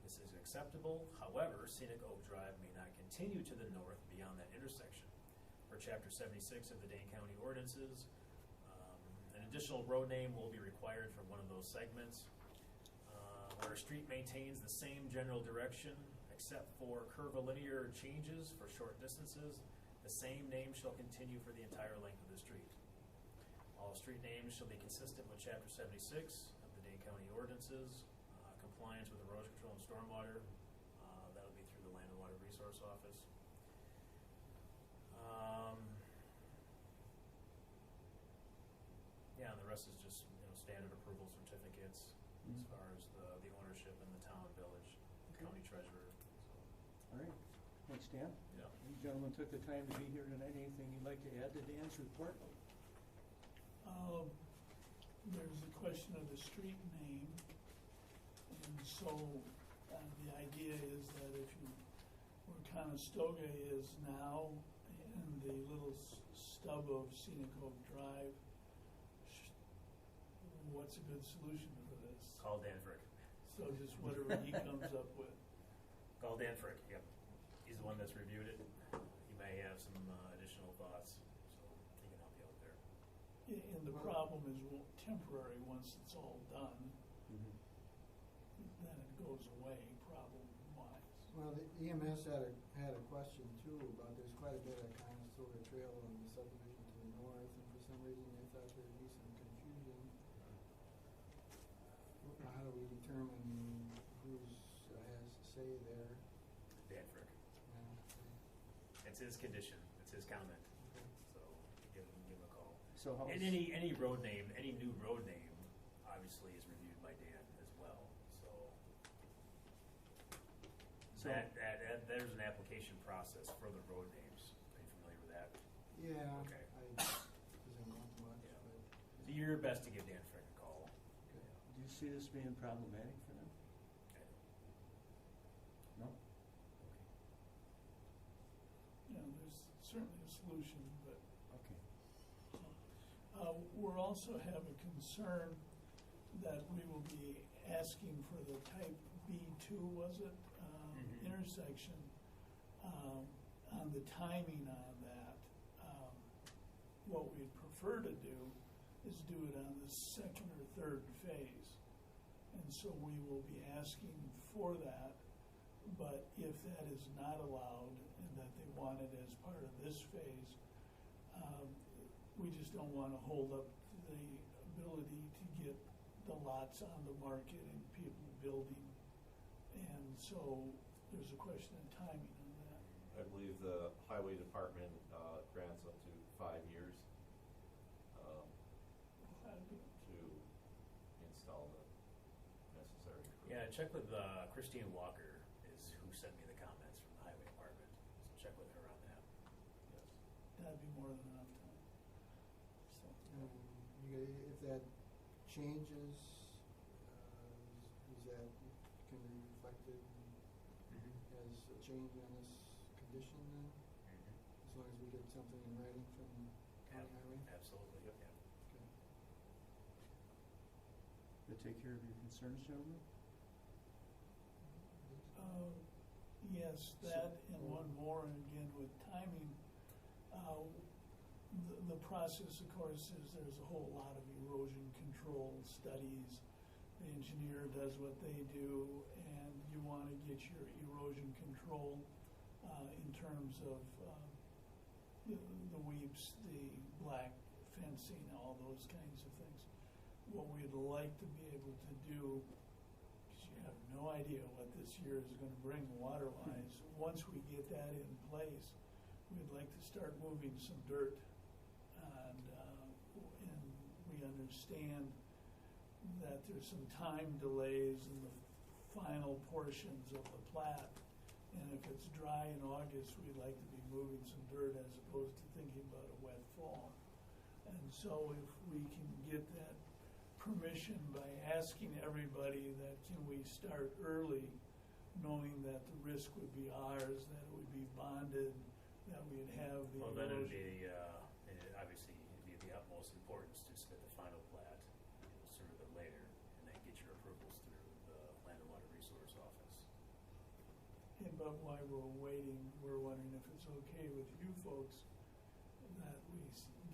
This is acceptable. However, Scenic Oak Drive may not continue to the north beyond that intersection. For Chapter 76 of the Dane County ordinances, an additional road name will be required for one of those segments. Where a street maintains the same general direction except for curvilinear changes for short distances, the same name shall continue for the entire length of the street. All street names shall be consistent with Chapter 76 of the Dane County ordinances. Compliance with erosion control and stormwater, that will be through the Land and Water Resource Office. Yeah, and the rest is just standard approval certificates as far as the ownership in the town, village, county treasurer. All right. Thanks, Dan. Yeah. You gentlemen took the time to be here tonight. Anything you'd like to add to Dan's report? There's a question of the street name, and so the idea is that if you, where Conestoga is now, and the little stub of Scenic Oak Drive, what's a good solution for this? Call Dan Frick. So just whatever he comes up with. Call Dan Frick, yep. He's the one that's reviewed it. He may have some additional thoughts, so he can help you out there. And the problem is temporary once it's all done. Then it goes away problem-wise. Well, the EMS had a question too about there's quite a bit of Conestoga Trail on the subdivision to the north, and for some reason they thought there'd be some confusion. How do we determine who has to say there? Dan Frick. It's his condition. It's his comment. Okay. So give him a call. So how and any road name, any new road name, obviously is reviewed by Dan as well. So that there's an application process for the road names. Are you familiar with that? Yeah. Okay. Doesn't want much. Yeah. But Do your best to give Dan Frick a call. okay. Do you see this being problematic for them? Okay. No? You know, there's certainly a solution, but. Okay. We're also have a concern that we will be asking for the type B2, was it, intersection, on the timing on that. What we'd prefer to do is do it on the second or third phase. And so we will be asking for that, but if that is not allowed and that they want it as part of this phase, we just don't want to hold up the ability to get the lots on the market and people building. And so there's a question of timing on that. I believe the highway department grants up to 5 years to install the necessary equipment. Yeah, check with Christine Walker is who sent me the comments from the highway department. So check with her on that. Yes. That'd be more than enough time. So, If that changes, is that can be reflected as a change on this condition then? As long as we get something in writing from county highway? Absolutely, yep. Okay. To take care of your concerns, gentlemen? Yes, that and one more, and again with timing. The process, of course, is there's a whole lot of erosion control studies. The engineer does what they do, and you want to get your erosion control in terms of the weeps, the black fencing, all those kinds of things. What we'd like to be able to do, because you have no idea what this year is going to bring water-wise, once we get that in place, we'd like to start moving some dirt. And we understand that there's some time delays in the final portions of the plat. And if it's dry in August, we'd like to be moving some dirt as opposed to thinking about a wet fall. And so if we can get that permission by asking everybody that can we start early, knowing that the risk would be ours, that it would be bonded, that we'd have the Well, then it'd erosion. be, obviously, it'd be of the utmost importance to submit the final plat sooner than later, and then get your approvals through the Land and Water Resource Office. But while we're waiting, we're wondering if it's okay with you folks that we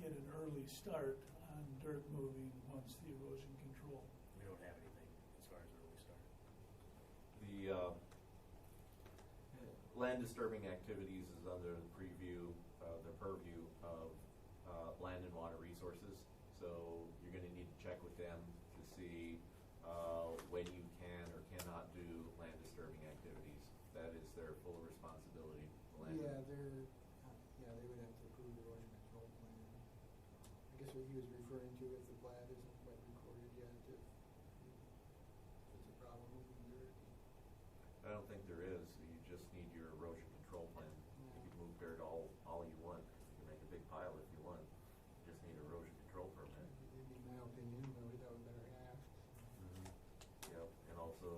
get an early start on dirt moving once the erosion control. We don't have anything as far as early start. The land disturbing activities is under the purview of Land and Water Resources. So you're going to need to check with them to see when you can or cannot do land disturbing activities. That is their full responsibility. Yeah, they would have to approve the erosion control plan. I guess what he was referring to, if the plat isn't quite recorded yet, if it's a problem moving dirt. I don't think there is. You just need your erosion control plan. You can move dirt all you want. You can make a big pile if you want. You just need an erosion control permit. In my opinion, but we thought we better ask. Yep, and also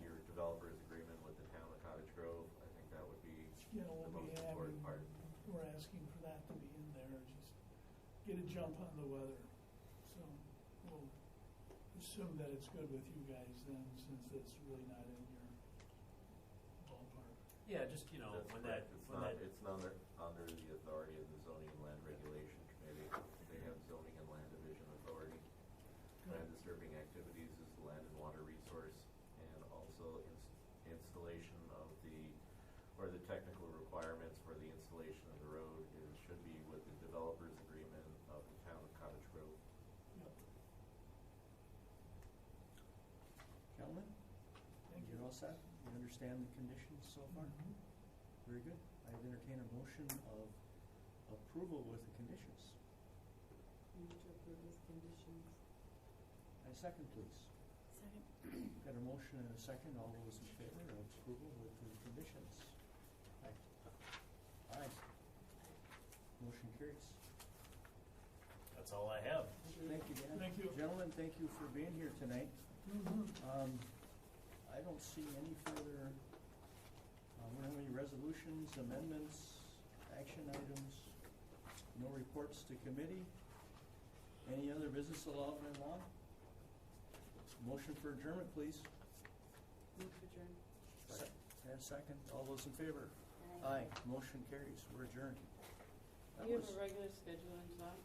your developer's agreement with the town of Cottage Grove. I think that would be Yeah, the we'll most be important part. we're asking for that to be in there, just get a jump on the weather. So we'll assume that it's good with you guys then, since it's really not in your ballpark. Yeah, just, That's when correct. that, It's not under the authority of the Zoning and Land Regulation Committee. They have Zoning and Land Division authority. Land disturbing activities is the Land and Water Resource, and also installation of the technical requirements for the installation of the road should be with the developer's agreement of the town of Cottage Grove. Yep. Gentlemen? Thank you. You're all set? You understand the conditions so far? Very good. I entertain a motion of approval with the conditions. Move to approve these conditions. A second, please. Second. Got a motion and a second. All those in favor of approval with the conditions? Aye. Aye. Motion carries. that's all I have. Thank you, Dan. Thank you. Gentlemen, thank you for being here tonight. I don't see any further, we don't have any resolutions, amendments, action items, no reports to committee. Any other business allowed in law? Motion for adjournment, please. Move to adjourn. And a second, all those in favor? Aye. Motion carries, we're adjourned. That You have was- a regular schedule in July?